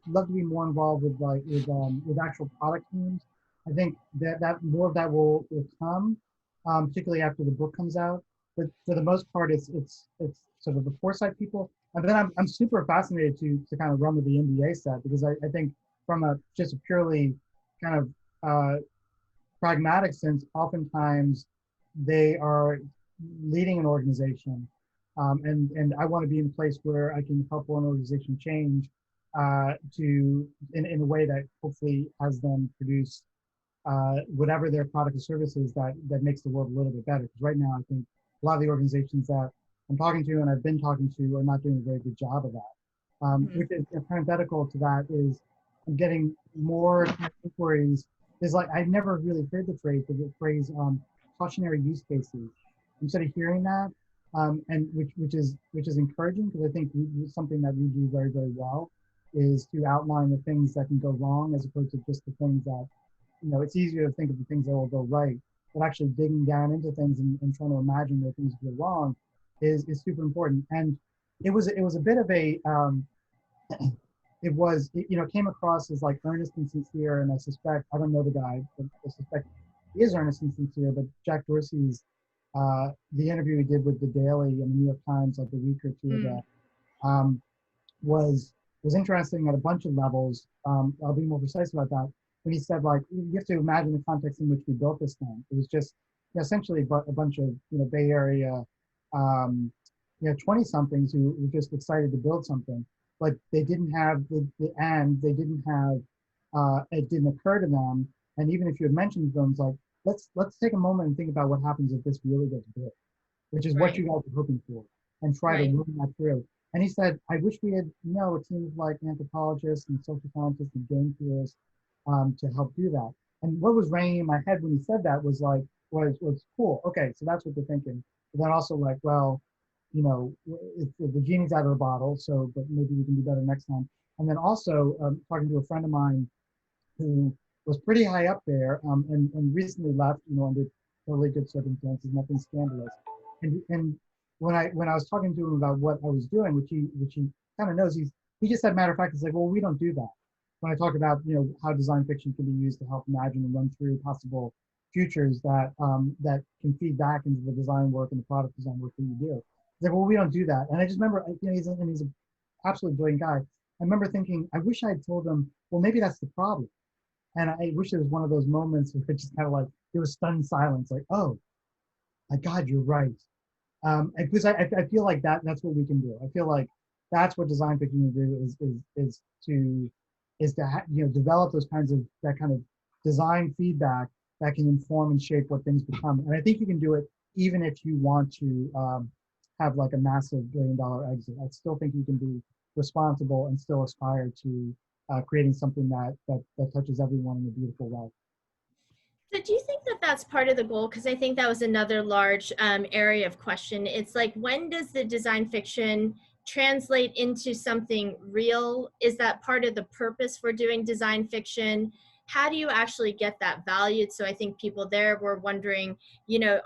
love to be more involved with actual product teams. I think that more of that will come, particularly after the book comes out. But for the most part, it's sort of the foresight people. And then I'm super fascinated to kind of run with the MBA set, because I think from just a purely kind of pragmatic sense, oftentimes they are leading an organization, and I want to be in a place where I can help an organization change in a way that hopefully has them produce whatever their product or service is that makes the world a little bit better. Because right now, I think a lot of the organizations that I'm talking to and I've been talking to are not doing a very good job of that. Which is parenthetical to that is I'm getting more inquiries. Is like I've never really heard the phrase cautionary use cases. Instead of hearing that, and which is encouraging, because I think something that we do very, very well is to outline the things that can go wrong as opposed to just the things that, it's easier to think of the things that will go right, but actually digging down into things and trying to imagine where things go wrong is super important. And it was a bit of a it came across as like earnest and sincere, and I don't know the guy, but I suspect he is earnest and sincere. But Jack Dorsey's the interview he did with the Daily and the New York Times like a week or two ago was interesting at a bunch of levels. I'll be more precise about that. When he said like, you have to imagine the context in which we built this thing. It was just essentially a bunch of Bay Area 20 somethings who were just excited to build something, but they didn't have they didn't have it didn't occur to them. And even if you had mentioned them, it's like, let's take a moment and think about what happens if this really gets big, which is what you guys are hoping for, and try to run that through. And he said, I wish we had, a team of like anthropologists and social scientists and game theorists to help do that. And what was ringing in my head when he said that was like, was cool. Okay, so that's what they're thinking. But then also like, well, the genie's out of the bottle, so, but maybe we can do better next time. And then also talking to a friend of mine who was pretty high up there and recently left, under totally good circumstances, nothing scandalous. And when I was talking to him about what I was doing, which he kind of knows, he just said, matter of fact, he's like, well, we don't do that. When I talk about how design fiction can be used to help imagine and run through possible futures that can feed back into the design work and the product design work that you do. He's like, well, we don't do that. And I just remember, he's an absolutely brilliant guy. I remember thinking, I wish I had told him, well, maybe that's the problem. And I wish there was one of those moments where it just kind of like, there was stunned silence, like, oh, my God, you're right. Because I feel like that's what we can do. I feel like that's what design thinking can do is to develop those kinds of that kind of design feedback that can inform and shape what things become. And I think you can do it even if you want to have like a massive $1 billion exit. I still think you can be responsible and still aspire to creating something that touches everyone in a beautiful way. So do you think that that's part of the goal? Because I think that was another large area of question. It's like, when does the design fiction translate into something real? Is that part of the purpose for doing design fiction? How do you actually get that valued? So I think people there were wondering,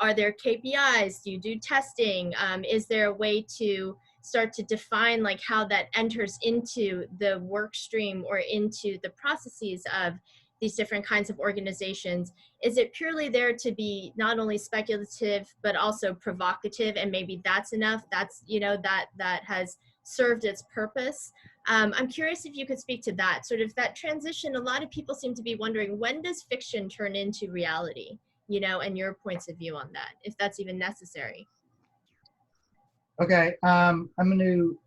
are there KPIs? Do you do testing? Is there a way to start to define like how that enters into the work stream or into the processes of these different kinds of organizations? Is it purely there to be not only speculative but also provocative, and maybe that's enough? That's that has served its purpose. I'm curious if you could speak to that sort of that transition. A lot of people seem to be wondering, when does fiction turn into reality, and your points of view on that, if that's even necessary. Okay, I'm going to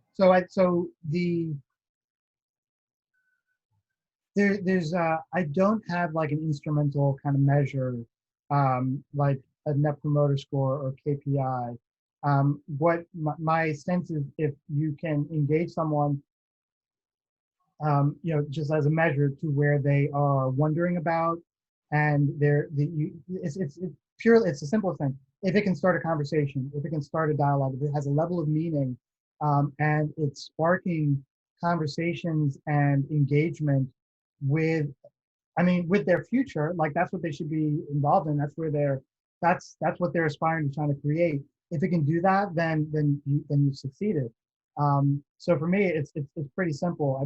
there's I don't have like an instrumental kind of measure like a net promoter score or KPI. What my sense is, if you can engage someone just as a measure to where they are wondering about, and it's purely, it's the simplest thing. If it can start a conversation, if it can start a dialogue, if it has a level of meaning, and it's sparking conversations and engagement with, with their future, like that's what they should be involved in. That's what they're aspiring to, trying to create. If it can do that, then you've succeeded. So for me, it's pretty simple.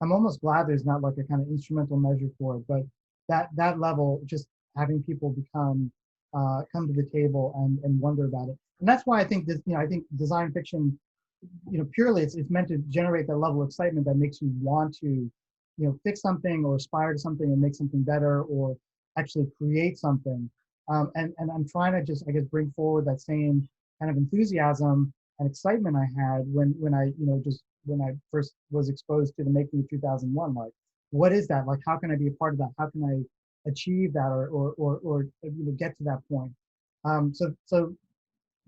I'm almost glad there's not like a kind of instrumental measure for it, but that level, just having people come to the table and wonder about it. And that's why I think I think design fiction, purely it's meant to generate that level of excitement that makes you want to, fix something or aspire to something and make something better, or actually create something. And I'm trying to just, I guess, bring forward that same kind of enthusiasm and excitement I had when I first was exposed to the making of 2001. Like, what is that? Like, how can I be a part of that? How can I achieve that or get to that point? So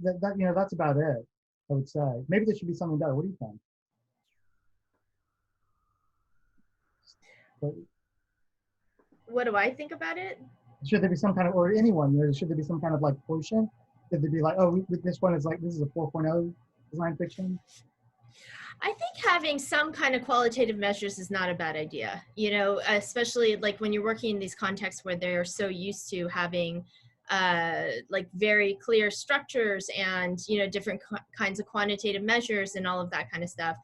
that's about it, I would say. Maybe there should be something better. What do you think? But What do I think about it? should there be some kind of, or anyone, should there be some kind of like quotient? Should there be like, oh, this one is like, this is a 4.0 design fiction? I think having some kind of qualitative measures is not a bad idea, especially like when you're working in these contexts where they're so used to having like very clear structures and, different kinds of quantitative measures and all of that kind of stuff.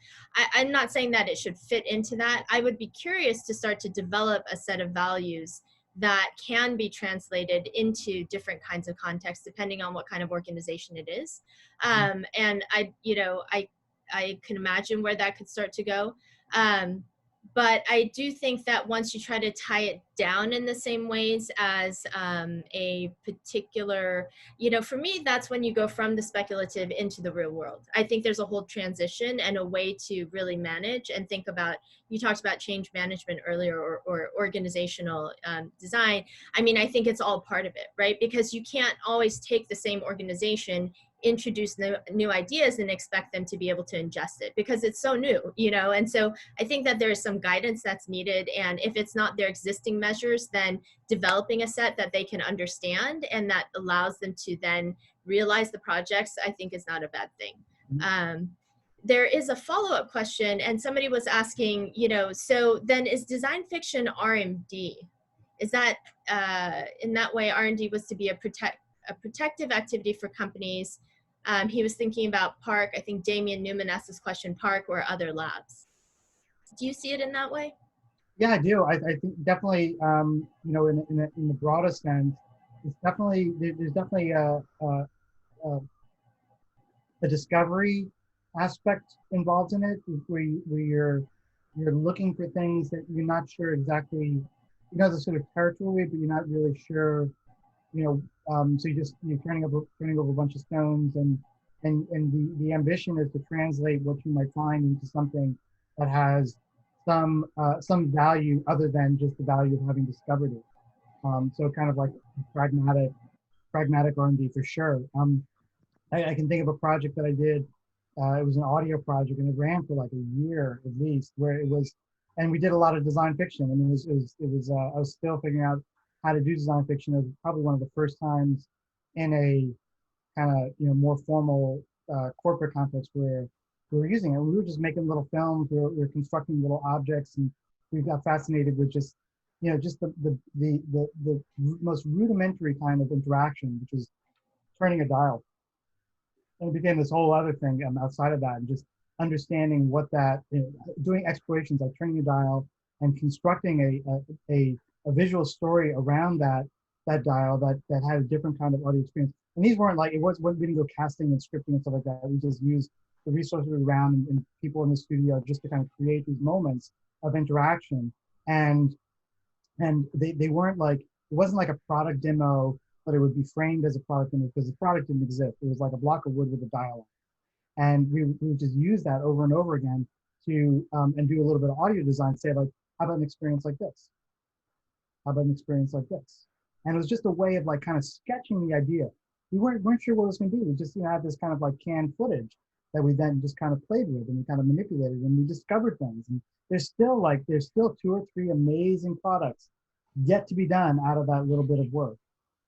I'm not saying that it should fit into that. I would be curious to start to develop a set of values that can be translated into different kinds of contexts, depending on what kind of organization it is. And I can imagine where that could start to go. But I do think that once you try to tie it down in the same ways as a particular, for me, that's when you go from the speculative into the real world. I think there's a whole transition and a way to really manage and think about, you talked about change management earlier, or organizational design. I think it's all part of it, right? Because you can't always take the same organization, introduce new ideas and expect them to be able to ingest it, because it's so new, and so I think that there is some guidance that's needed, and if it's not their existing measures, then developing a set that they can understand and that allows them to then realize the projects, I think is not a bad thing. There is a follow-up question, and somebody was asking, so then is design fiction RMD? Is that in that way R&D was to be a protective activity for companies? He was thinking about Park. I think Damien Newman asked this question, Park or other labs. Do you see it in that way? Yeah, I do. I think definitely, in the broadest sense, it's definitely there's definitely a, a discovery aspect involved in it, where you're looking for things that you're not sure exactly, the sort of territory, but you're not really sure, so you're turning over a bunch of stones, and the ambition is to translate what you might find into something that has some value other than just the value of having discovered it. So kind of like pragmatic R&D for sure. I can think of a project that I did. It was an audio project, and it ran for like a year at least, where it was, and we did a lot of design fiction. I mean, I was still figuring out how to do design fiction. It was probably one of the first times in a kind of, more formal corporate context where we were using it. We were just making little films. We were constructing little objects, and we got fascinated with just, just the most rudimentary kind of interaction, which is turning a dial. And it became this whole other thing outside of that, and just understanding what that, doing explorations like turning a dial and constructing a visual story around that dial that had a different kind of audio experience. And these weren't like, we didn't go casting and scripting and stuff like that. We just used the resources around and people in the studio just to kind of create these moments of interaction. And they weren't like, it wasn't like a product demo, but it would be framed as a product demo because the product didn't exist. It was like a block of wood with a dial. And we would just use that over and over again to, and do a little bit of audio design, say like, how about an experience like this? How about an experience like this? And it was just a way of like kind of sketching the idea. We weren't sure what it was going to be. We just, had this kind of like canned footage that we then just kind of played with, and we kind of manipulated, and we discovered things. And there's still 2 or 3 amazing products yet to be done out of that little bit of work.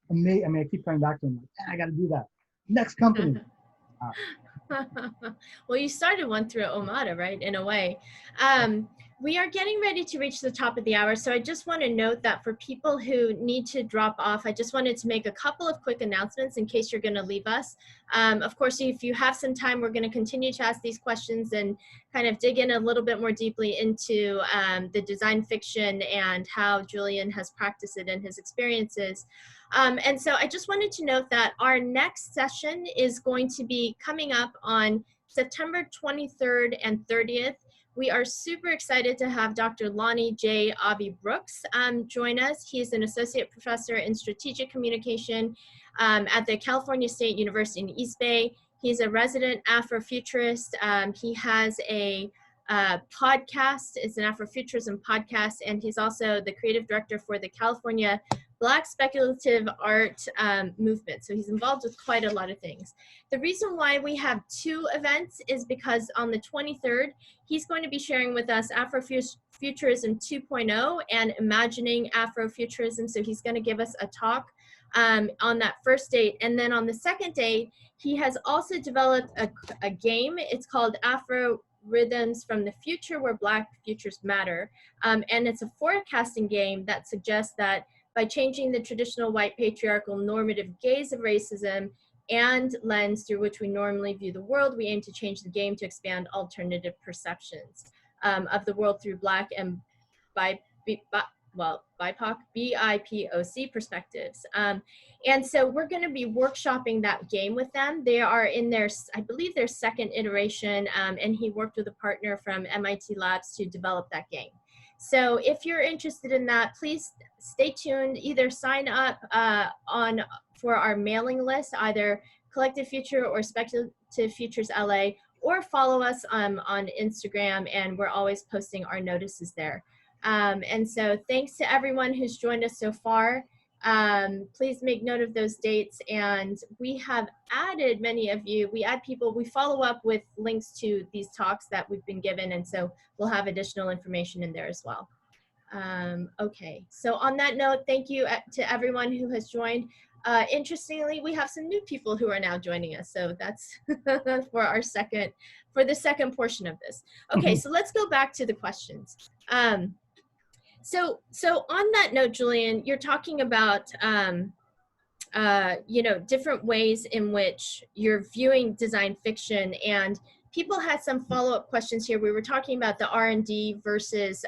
I mean, I keep coming back to them, like, I got to do that. Next company. Well, you started one through Omada, right? In a way. We are getting ready to reach the top of the hour, so I just want to note that for people who need to drop off, I just wanted to make a couple of quick announcements in case you're going to leave us. Of course, if you have some time, we're going to continue to ask these questions and kind of dig in a little bit more deeply into the design fiction and how Julian has practiced it in his experiences. And so I just wanted to note that our next session is going to be coming up on September 23rd and 30th. We are super excited to have Dr. Lonnie J. Avi Brooks join us. He is an associate professor in strategic communication at the California State University in East Bay. He's a resident Afrofuturist. He has a podcast. It's an Afrofuturism podcast, and he's also the creative director for the California Black Speculative Art movement. So he's involved with quite a lot of things. The reason why we have 2 events is because on the 23rd, he's going to be sharing with us Afrofuturism 2.0 and imagining Afrofuturism. So he's going to give us a talk on that first date. And then on the second date, he has also developed a game. It's called Afro Rhythms from the Future, where Black Futures Matter. And it's a forecasting game that suggests that by changing the traditional white patriarchal normative gaze of racism and lens through which we normally view the world, we aim to change the game to expand alternative perceptions of the world through Black and BIPOC, BIPOC perspectives. And so we're going to be workshopping that game with them. They are in their, I believe, their 2nd iteration, and he worked with a partner from MIT Labs to develop that game. So if you're interested in that, please stay tuned. Either sign up for our mailing list, either Collective Future or Speculative Futures LA, or follow us on Instagram, and we're always posting our notices there. And so thanks to everyone who's joined us so far. Please make note of those dates, and we have added many of you. We add people, we follow up with links to these talks that we've been given, and so we'll have additional information in there as well. Okay, so on that note, thank you to everyone who has joined. Interestingly, we have some new people who are now joining us, so that's for the second portion of this. Okay, so let's go back to the questions. So on that note, Julian, you're talking about, different ways in which you're viewing design fiction, and people had some follow-up questions here. We were talking about the R&D versus,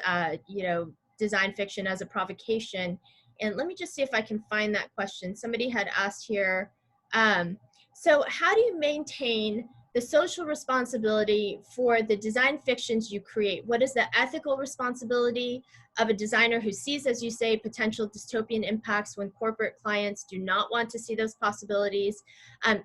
design fiction as a provocation. And let me just see if I can find that question. Somebody had asked here, so how do you maintain the social responsibility for the design fictions you create? What is the ethical responsibility of a designer who sees, as you say, potential dystopian impacts when corporate clients do not want to see those possibilities?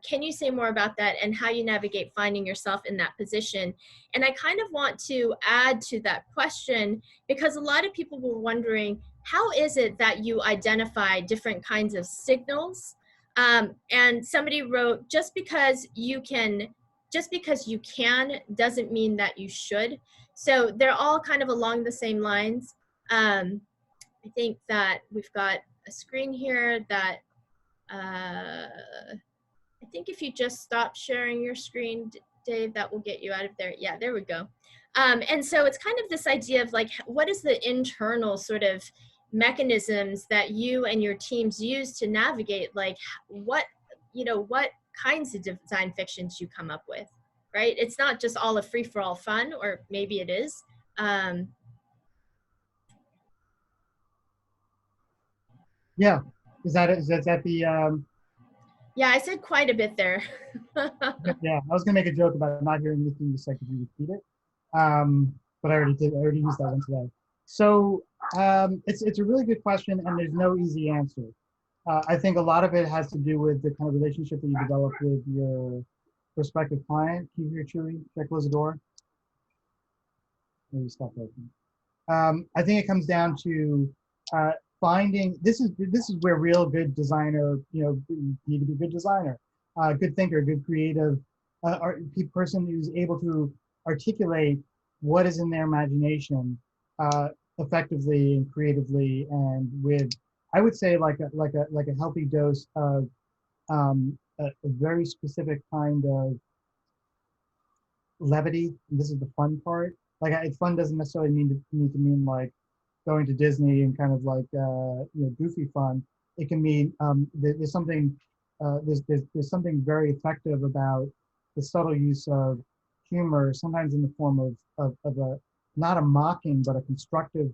Can you say more about that and how you navigate finding yourself in that position? And I kind of want to add to that question because a lot of people were wondering, how is it that you identify different kinds of signals? And somebody wrote, just because you can doesn't mean that you should. So they're all kind of along the same lines. I think that we've got a screen here that I think if you just stop sharing your screen, Dave, that will get you out of there. Yeah, there we go. And so it's kind of this idea of like, what is the internal sort of mechanisms that you and your teams use to navigate, like what kinds of design fictions you come up with, right? It's not just all a free-for-all fun, or maybe it is. Yeah, is that the Yeah, I said quite a bit there. yeah, I was gonna make a joke about not hearing anything you said. Could you repeat it? But I already did. I already used that one today. So it's a really good question, and there's no easy answer. I think a lot of it has to do with the kind of relationship that you develop with your prospective client. Can you hear Chewy? Should I close the door? Maybe stop open. I think it comes down to finding. This is where real good designer, you need to be a good designer, good thinker, good creative, person who's able to articulate what is in their imagination effectively and creatively, and with, I would say, like a healthy dose of a very specific kind of levity. And this is the fun part. Like, fun doesn't necessarily need to mean like going to Disney and kind of like goofy fun. It can mean there's something there's something very effective about the subtle use of humor, sometimes in the form of a, not a mocking but a constructive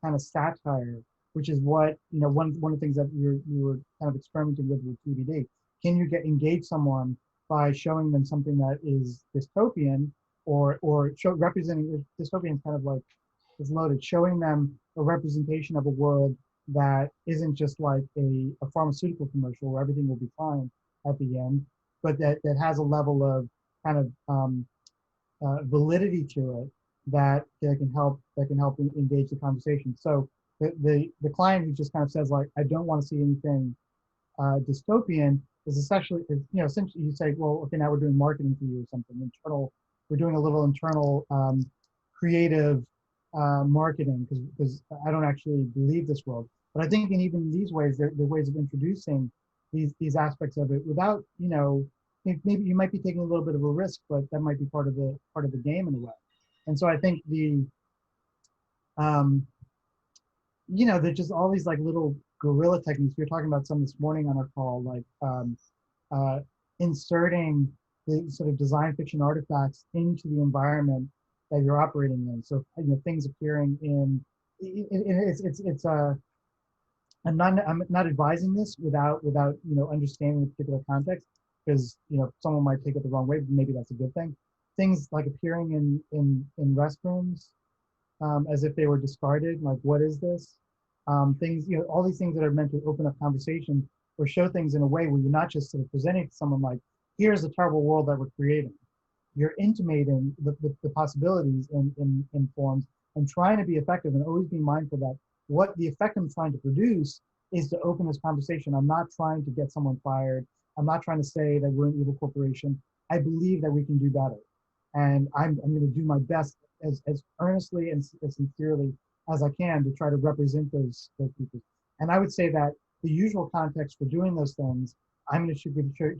kind of satire, which is what one of the things that you were kind of experimenting with TBD. Can you engage someone by showing them something that is dystopian, or representing dystopian, kind of like, is loaded, showing them a representation of a world that isn't just like a pharmaceutical commercial where everything will be fine at the end, but that has a level of kind of validity to it that can help engage the conversation. So the client who just kind of says like, I don't want to see anything dystopian, is essentially, essentially you say, well, okay, now we're doing marketing for you or something internal. We're doing a little internal creative marketing because I don't actually believe this world. But I think in even these ways, there are ways of introducing these aspects of it without, maybe you might be taking a little bit of a risk, but that might be part of the game in a way. And so I think there's just all these like little guerrilla techniques. We were talking about some this morning on our call, like inserting the sort of design fiction artifacts into the environment that you're operating in. So things appearing in I'm not advising this without understanding the particular context, because someone might take it the wrong way, but maybe that's a good thing. Things like appearing in restrooms as if they were discarded, like, what is this? Things, all these things that are meant to open up conversation or show things in a way where you're not just sort of presenting to someone like, here's the terrible world that we're creating. You're intimating the possibilities in forms, and trying to be effective, and always be mindful that what the effect I'm trying to produce is to open this conversation. I'm not trying to get someone fired. I'm not trying to say that we're an evil corporation. I believe that we can do better. And I'm going to do my best as earnestly and as sincerely as I can to try to represent those people. And I would say that the usual context for doing those things, I'm going to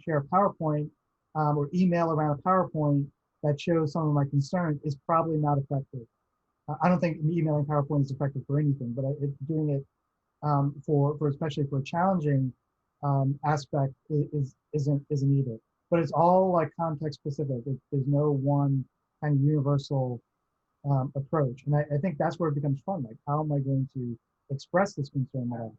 share a PowerPoint or email around a PowerPoint that shows some of my concerns is probably not effective. I don't think emailing PowerPoint is effective for anything, but doing it for especially for a challenging aspect isn't either. But it's all like context specific. There's no one kind of universal approach, and I think that's where it becomes fun. Like, how am I going to express this concern that I have?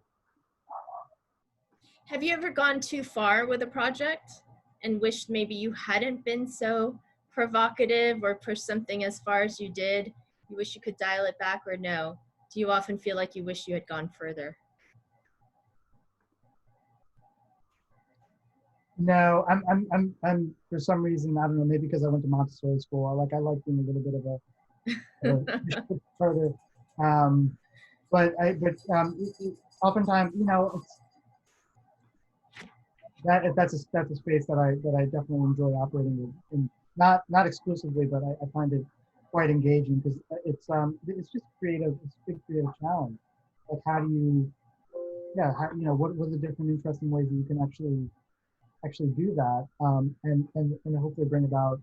Have you ever gone too far with a project and wished maybe you hadn't been so provocative or pushed something as far as you did? You wish you could dial it back, or no? Do you often feel like you wish you had gone further? No, I'm for some reason, I don't know, maybe because I went to Montessori school. I like being a little bit of a push it further. Um, but oftentimes, you know, it's that's a space that I definitely enjoy operating in. Not exclusively, but I find it quite engaging because it's just creative. It's a big creative challenge. Like how do you, yeah, how, you know, what are the different interesting ways that you can actually do that, and hopefully bring about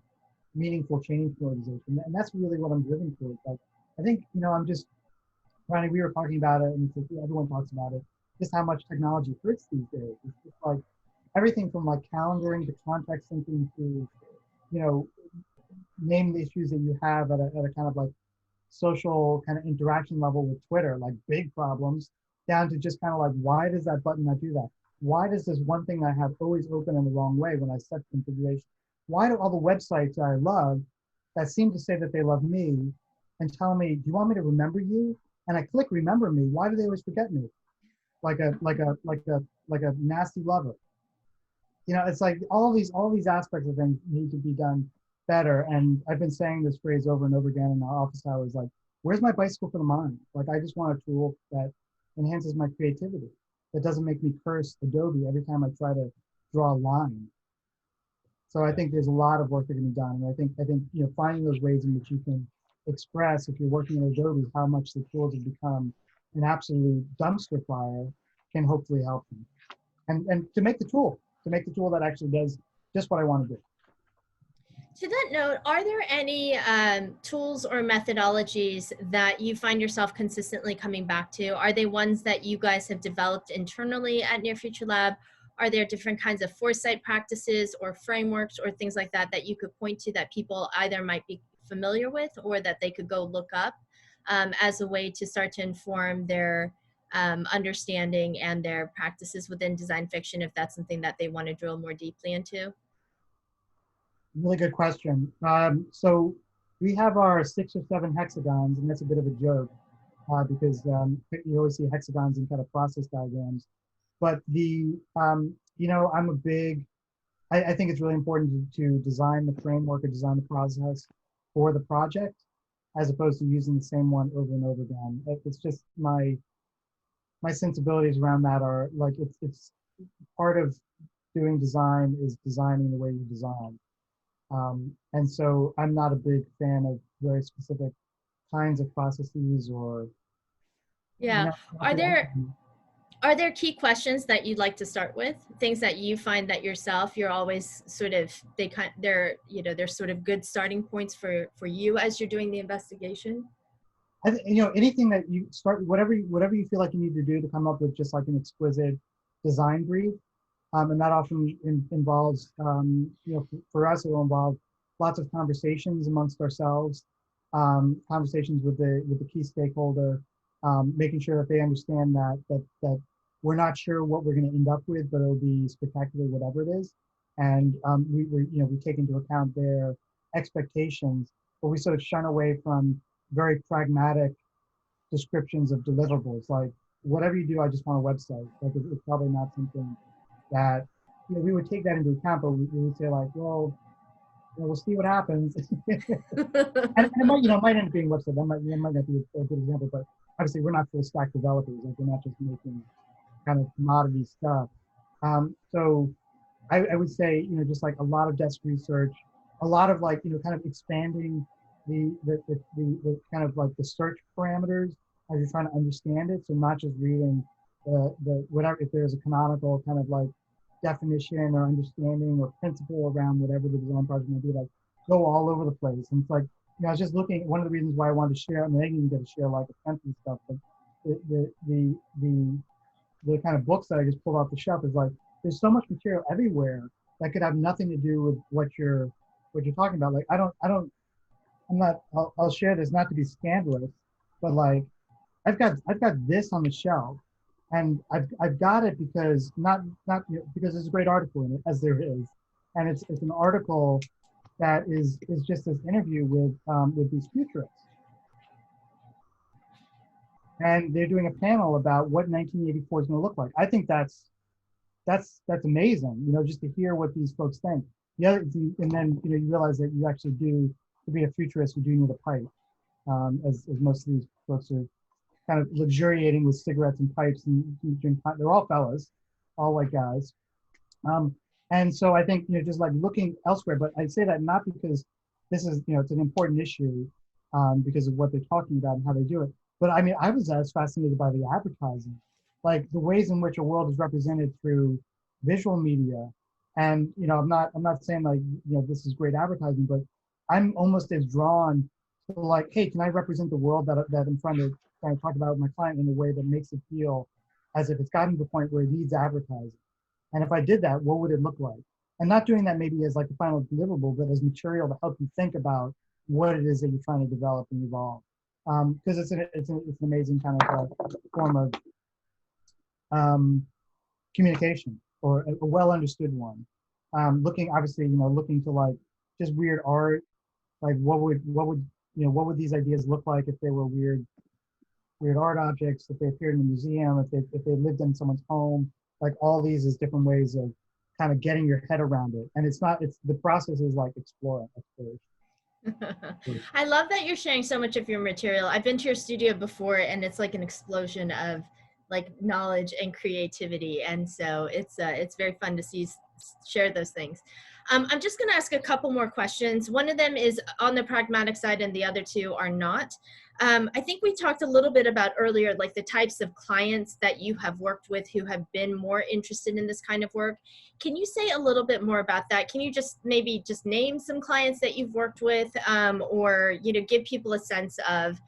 meaningful change for organization. And that's really what I'm driven towards. Like, I think, you know, I'm just, Ronnie, we were talking about it, and everyone talks about it, just how much technology hurts these days. It's just like everything from like calendaring to context syncing to, you know, name the issues that you have at a kind of like social kind of interaction level with Twitter, like big problems, down to just kind of like, why does that button not do that? Why does this one thing I have always open in the wrong way when I set configuration? Why do all the websites I love that seem to say that they love me and tell me, do you want me to remember you? And I click remember me. Why do they always forget me? Like a nasty lover. You know, it's like all these aspects of things need to be done better. And I've been saying this phrase over and over again in our office hours, like, where's my bicycle for the mind? Like, I just want a tool that enhances my creativity, that doesn't make me curse Adobe every time I try to draw a line. So I think there's a lot of work that can be done. And I think, you know, finding those ways in which you can express, if you're working in Adobe, how much the tools have become an absolute dumpster fire can hopefully help them. And to make the tool that actually does just what I want to do. To that note, are there any tools or methodologies that you find yourself consistently coming back to? Are they ones that you guys have developed internally at Near Future Lab? Are there different kinds of foresight practices or frameworks or things like that that you could point to that people either might be familiar with or that they could go look up as a way to start to inform their understanding and their practices within design fiction, if that's something that they want to drill more deeply into? Really good question. So we have our 6 or 7 hexagons, and that's a bit of a joke because you always see hexagons in kind of process diagrams. But you know, I think it's really important to design the framework or design the process for the project, as opposed to using the same one over and over again. It's just my sensibilities around that are like, it's part of doing design is designing the way you design. And so I'm not a big fan of very specific kinds of processes or, you Yeah. know, Are there Are there key questions that you'd like to start with? Things that you find that yourself, you're always sort of, they're, you know, they're sort of good starting points for you as you're doing the investigation? you know, anything that you start, whatever you feel like you need to do to come up with just like an exquisite design brief. And that often involves, you know, for us, it will involve lots of conversations amongst ourselves, conversations with the key stakeholder, making sure that they understand that we're not sure what we're going to end up with, but it'll be spectacular, whatever it is. And we take into account their expectations, but we sort of shun away from very pragmatic descriptions of deliverables. Like, whatever you do, I just want a website. Like, it's probably not something that, you know, we would take that into account, but we would say like, well, you know, we'll see what happens. And it might, you know, might end up being a website. That might not be a good example, but obviously we're not full stack developers. Like, we're not just making kind of commodity stuff. So I would say, you know, just like a lot of desk research, a lot of like, you know, kind of expanding the kind of like the search parameters as you're trying to understand it. So not just reading the whatever, if there's a canonical kind of like definition or understanding or principle around whatever the design project may be, like, go all over the place. And it's like, you know, I was just looking, one of the reasons why I wanted to share, I mean, I didn't even get to share like a and stuff, but the kind of books that I just pulled off the shelf is like, there's so much material everywhere that could have nothing to do with what you're talking about. Like, I'll share this not to be scandalous, but like, I've got this on the shelf, And I've got it because not because there's a great article in it, as there is, and it's an article that is just this interview with these futurists, and they're doing a panel about what 1984 is going to look like. I think that's amazing, just to hear what these folks think. Yeah, and then you realize that you actually do, to be a futurist, you do need a pipe, as most of these folks are kind of luxuriating with cigarettes and pipes and drink. They're all fellas, all white guys. And so I think, just like looking elsewhere, but I say that not because this is, it's an important issue, because of what they're talking about and how they do it. But I mean, I was as fascinated by the advertising, like the ways in which a world is represented through visual media. And, I'm not saying like, this is great advertising, but I'm almost as drawn to like, hey, can I represent the world that I'm trying to talk about with my client in a way that makes it feel as if it's gotten to the point where it needs advertising. And if I did that, what would it look like? And not doing that maybe as like the final deliverable, but as material to help you think about what it is that you're trying to develop and evolve. Because it's an amazing kind of form of communication, or a well understood one. Looking, obviously, looking to like just weird art, like what would these ideas look like if they were weird art objects, if they appeared in a museum, if they lived in someone's home, like all these is different ways of kind of getting your head around it. And it's the process is like exploration. I love that you're sharing so much of your material. I've been to your studio before, and it's like an explosion of like knowledge and creativity. And so it's very fun to share those things. I'm just going to ask a couple more questions. One of them is on the pragmatic side, and the other two are not. I think we talked a little bit about earlier, like the types of clients that you have worked with who have been more interested in this kind of work. Can you say a little bit more about that? Can you maybe just name some clients that you've worked with, or give people a sense of,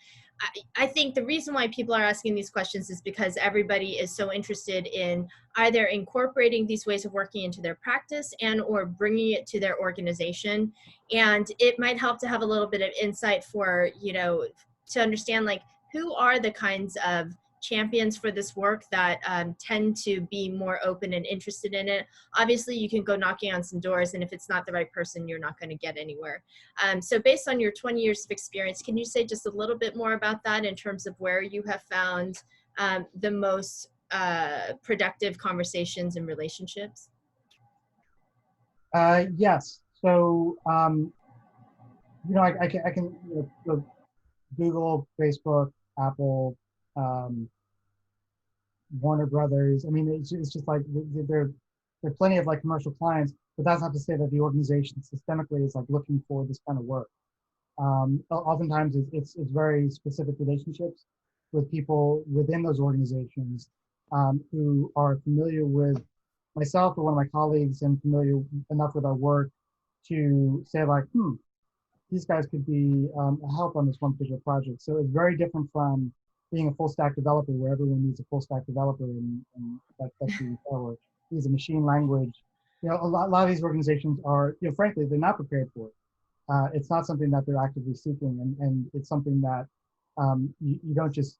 I think the reason why people are asking these questions is because everybody is so interested in either incorporating these ways of working into their practice and or bringing it to their organization. And it might help to have a little bit of insight for, to understand like who are the kinds of champions for this work that tend to be more open and interested in it. Obviously, you can go knocking on some doors, and if it's not the right person, you're not going to get anywhere. So based on your 20 years of experience, can you say just a little bit more about that in terms of where you have found the most productive conversations and relationships? Yes. So, I can Google, Facebook, Apple, Warner Brothers. I mean, it's just like there are plenty of like commercial clients, but that's not to say that the organization systemically is like looking for this kind of work. Oftentimes it's very specific relationships with people within those organizations, who are familiar with myself or one of my colleagues and familiar enough with our work to say like, these guys could be a help on this one particular project. So it's very different from being a full stack developer where everyone needs a full stack developer and that's the or use a machine language. A lot of these organizations are, frankly, they're not prepared for it. It's not something that they're actively seeking, and it's something that you don't just,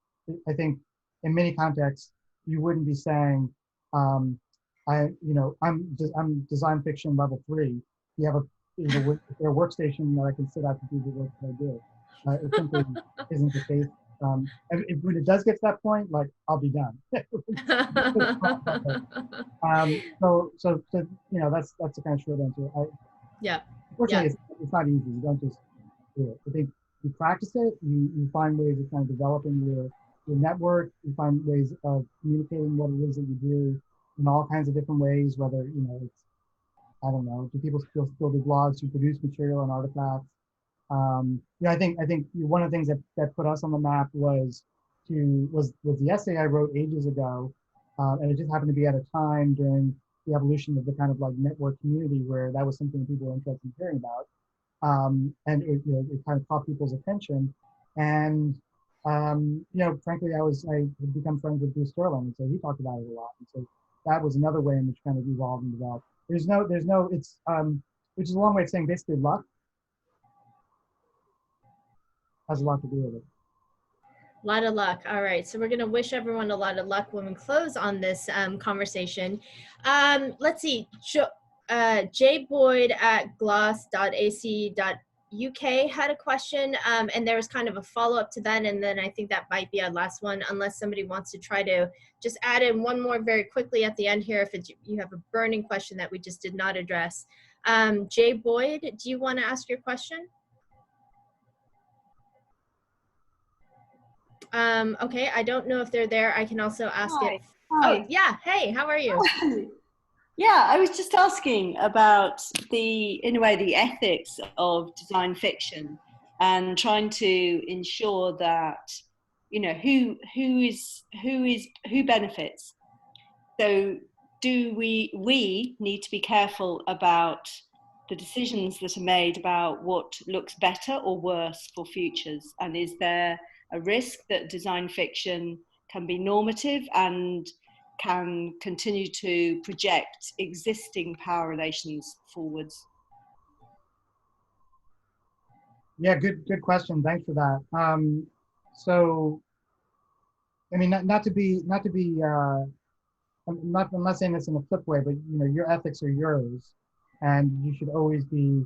I think in many contexts, you wouldn't be saying, I'm design fiction level 3. You have a workstation that I can sit at to do the work that I do. It simply isn't the case. When it does get to that point, like I'll be done. So that's the kind of short answer. Yeah. Fortunately, it's not easy. You don't just do it. I think you practice it. You find ways of kind of developing your network. You find ways of communicating what it is that you do in all kinds of different ways. Whether it's, I don't know, do people still do blogs to produce material and artifacts? I think one of the things that put us on the map was the essay I wrote ages ago, and it just happened to be at a time during the evolution of the kind of like network community where that was something people were interested in hearing about, and it kind of caught people's attention, and frankly, I had become friends with Bruce Sterling, and so he talked about it a lot, and so that was another way in which kind of evolved and developed. There's no, it's, which is a long way of saying basically luck has a lot to do with it. A lot of luck. All right. So we're going to wish everyone a lot of luck when we close on this conversation. Let's see. J. Boyd at gloss.ac.uk had a question, and there was kind of a follow-up to that, and then I think that might be our last one, unless somebody wants to try to just add in one more very quickly at the end here if you have a burning question that we just did not address. J. Boyd, do you want to ask your question? Okay, I don't know if they're there. I can also ask it. Hi. Oh, yeah. Hey, how are you? Yeah, I was just asking about in a way, the ethics of design fiction and trying to ensure that, you know, who benefits. So do we need to be careful about the decisions that are made about what looks better or worse for futures? And is there a risk that design fiction can be normative and can continue to project existing power relations forwards? Yeah, good question. Thanks for that. So, I mean, not to be, I'm not saying this in a flip way, but you know, your ethics are yours, and you should always be.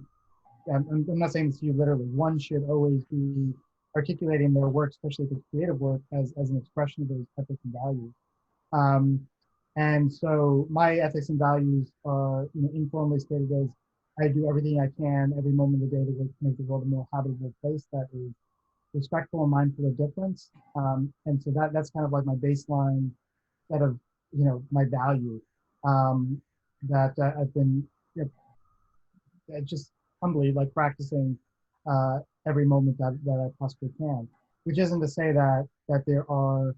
I'm not saying this to you literally. One should always be articulating their work, especially if it's creative work, as an expression of those ethics and values. And so my ethics and values are, you know, informally stated as I do everything I can every moment of the day to make the world a more habitable place that is respectful and mindful of difference. And so that's kind of like my baseline set of, you know, my value that I've been, you know, just humbly like practicing every moment that I possibly can. Which isn't to say that there are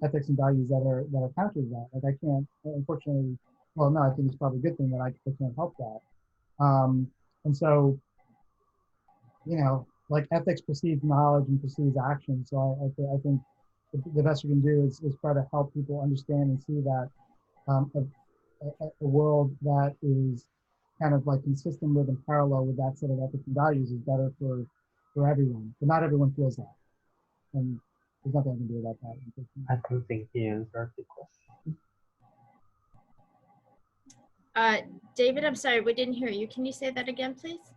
ethics and values that are counter to that. Like I can't, unfortunately, well, no, I think it's probably a good thing that I can't help that. And so, you know, like ethics precedes knowledge and precedes action. So I think the best we can do is try to help people understand and see that a world that is kind of like consistent with and parallel with that set of ethics and values is better for everyone. But not everyone feels that. And there's nothing I can do about that. I don't think he answered the question. David, I'm sorry, we didn't hear you. Can you say that again, please?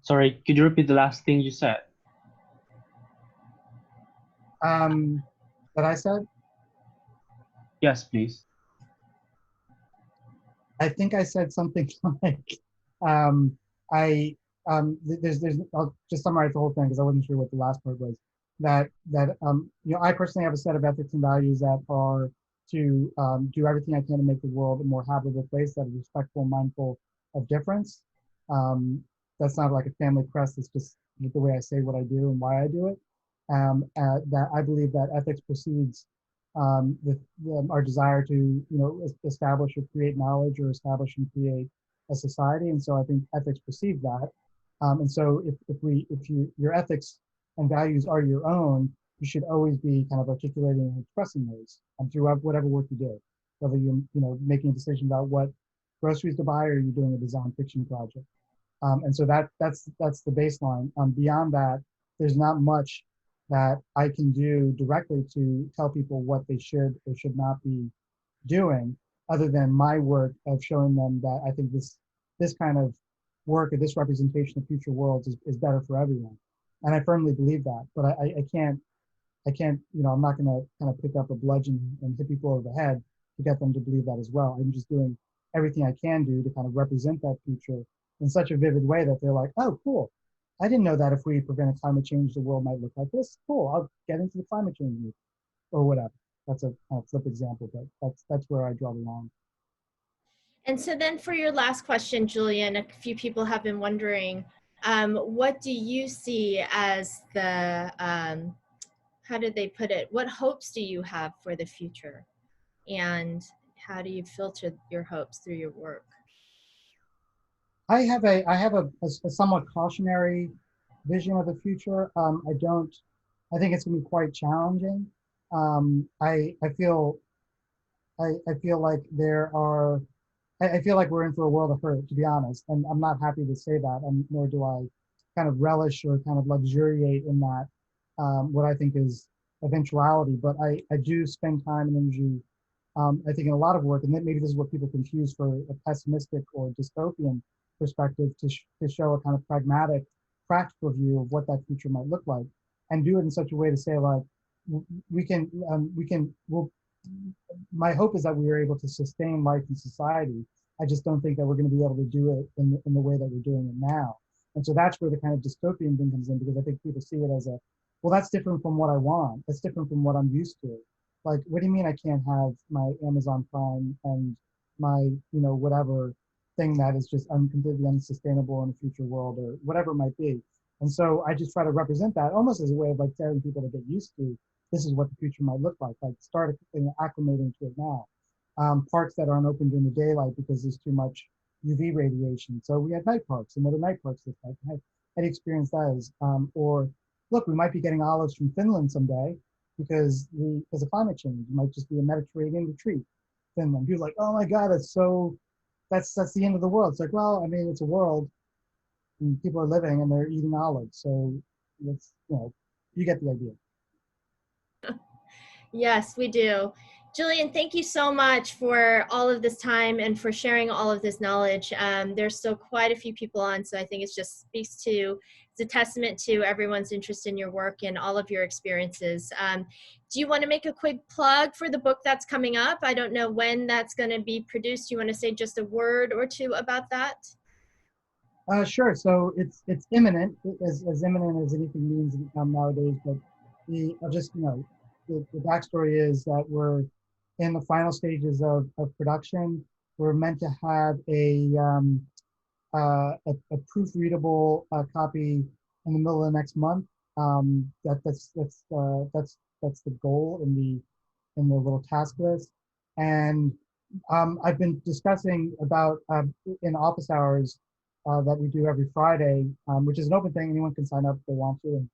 Sorry, could you repeat the last thing you said? That I said? Yes, please. I think I said something like, I'll just summarize the whole thing because I wasn't sure what the last part was. That you know, I personally have a set of ethics and values that are to do everything I can to make the world a more habitable place that is respectful and mindful of difference. That's not like a family crest. It's just the way I say what I do and why I do it. That I believe that ethics precedes our desire to, you know, establish or create knowledge or establish and create a society. And so I think ethics perceive that. And so if your ethics and values are your own, you should always be kind of articulating and expressing those throughout whatever work you do, whether you're, you know, making a decision about what groceries to buy or you're doing a design fiction project. And so that's the baseline. Beyond that, there's not much that I can do directly to tell people what they should or should not be doing, other than my work of showing them that I think this kind of work or this representation of future worlds is better for everyone. And I firmly believe that, but I can't, you know, I'm not going to kind of pick up a bludgeon and hit people over the head to get them to believe that as well. I'm just doing everything I can do to kind of represent that future in such a vivid way that they're like, oh, cool. I didn't know that if we prevented climate change, the world might look like this. Cool, I'll get into the climate change movement or whatever. That's a kind of flip example, but that's where I draw the line. And so then for your last question, Julian, a few people have been wondering, what do you see as the, how did they put it? What hopes do you have for the future? And how do you filter your hopes through your work? I have a somewhat cautionary vision of the future. I think it's going to be quite challenging. I feel like I feel like we're in for a world of hurt, to be honest, and I'm not happy to say that, nor do I kind of relish or kind of luxuriate in that, what I think is eventuality. But I do spend time and energy, I think, in a lot of work, and then maybe this is what people confuse for a pessimistic or dystopian perspective, to show a kind of pragmatic, practical view of what that future might look like, and do it in such a way to say, like, we'll, my hope is that we are able to sustain life in society. I just don't think that we're going to be able to do it in the way that we're doing it now. And so that's where the kind of dystopian thing comes in, because I think people see it as a, well, that's different from what I want. That's different from what I'm used to. Like, what do you mean I can't have my Amazon Prime and my, whatever thing that is just completely unsustainable in a future world, or whatever it might be. And so I just try to represent that almost as a way of like telling people to get used to, this is what the future might look like start acclimating to it now. Parks that aren't open during the daylight because there's too much UV radiation. So we had night parks, and what are night parks look like? How do you experience those? Or look, we might be getting olives from Finland someday because of climate change. It might just be a Mediterranean retreat, Finland. You're like, oh my God, that's the end of the world. It's like, well, I mean, it's a world, and people are living and they're eating olives. So it's, you get the idea. Yes, we do. Julian, thank you so much for all of this time and for sharing all of this knowledge. There's still quite a few people on, so I think it's a testament to everyone's interest in your work and all of your experiences. Do you want to make a quick plug for the book that's coming up? I don't know when that's going to be produced. Do you want to say just a word or two about that? Sure. So it's imminent, as imminent as anything means nowadays. But I'll just, the backstory is that we're in the final stages of production. We're meant to have a proofreadable copy in the middle of the next month. That's the goal in the little task list. And I've been discussing about in office hours that we do every Friday, which is an open thing. Anyone can sign up if they want to.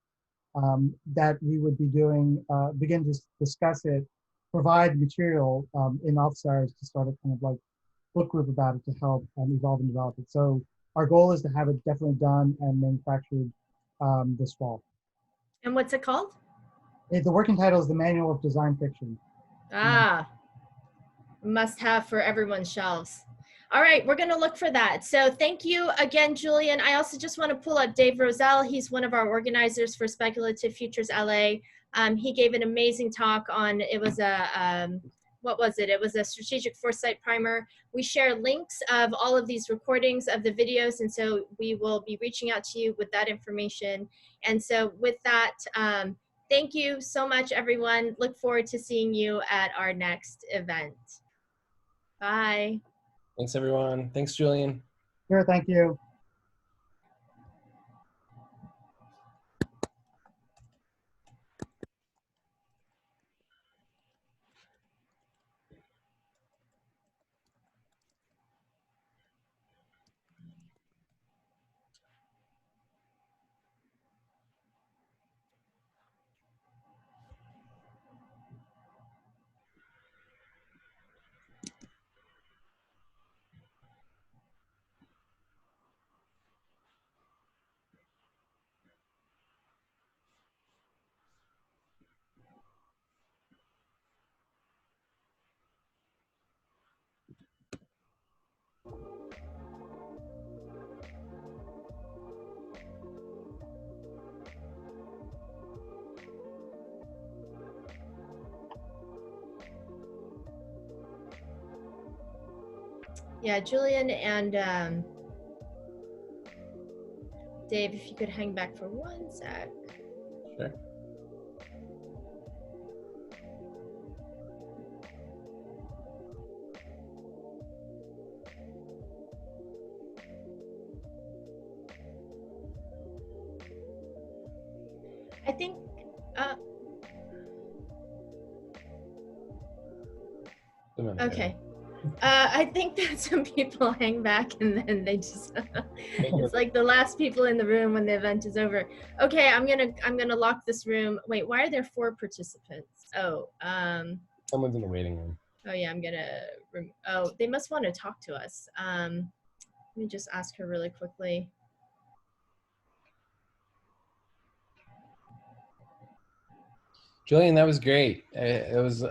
And that we would be doing, begin to discuss it, provide material in office hours to start a kind of like book group about it to help evolve and develop it. So our goal is to have it definitely done and manufactured this fall. And what's it called? The working title is The Manual of Design Fiction. Must have for everyone's shelves. All right, we're going to look for that. So thank you again, Julian. I also just want to pull up Dave Roselle. He's one of our organizers for Speculative Futures LA. He gave an amazing talk on, it was a, what was it? It was a strategic foresight primer. We share links of all of these recordings of the videos, and so we will be reaching out to you with that information. And so with that, thank you so much, everyone. Look forward to seeing you at our next event. Bye. Thanks, everyone. Thanks, Julian. Sure, thank you. Yeah, Julian and Dave, if you could hang back for 1 sec. Sure. I think, okay. I think that some people hang back and then they just, it's like the last people in the room when the event is over. Okay, I'm gonna lock this room. Wait, why are there 4 participants? Oh, Someone's in the waiting room. oh yeah, I'm gonna, oh, they must want to talk to us. Let me just ask her really quickly. Julian, that was great. It was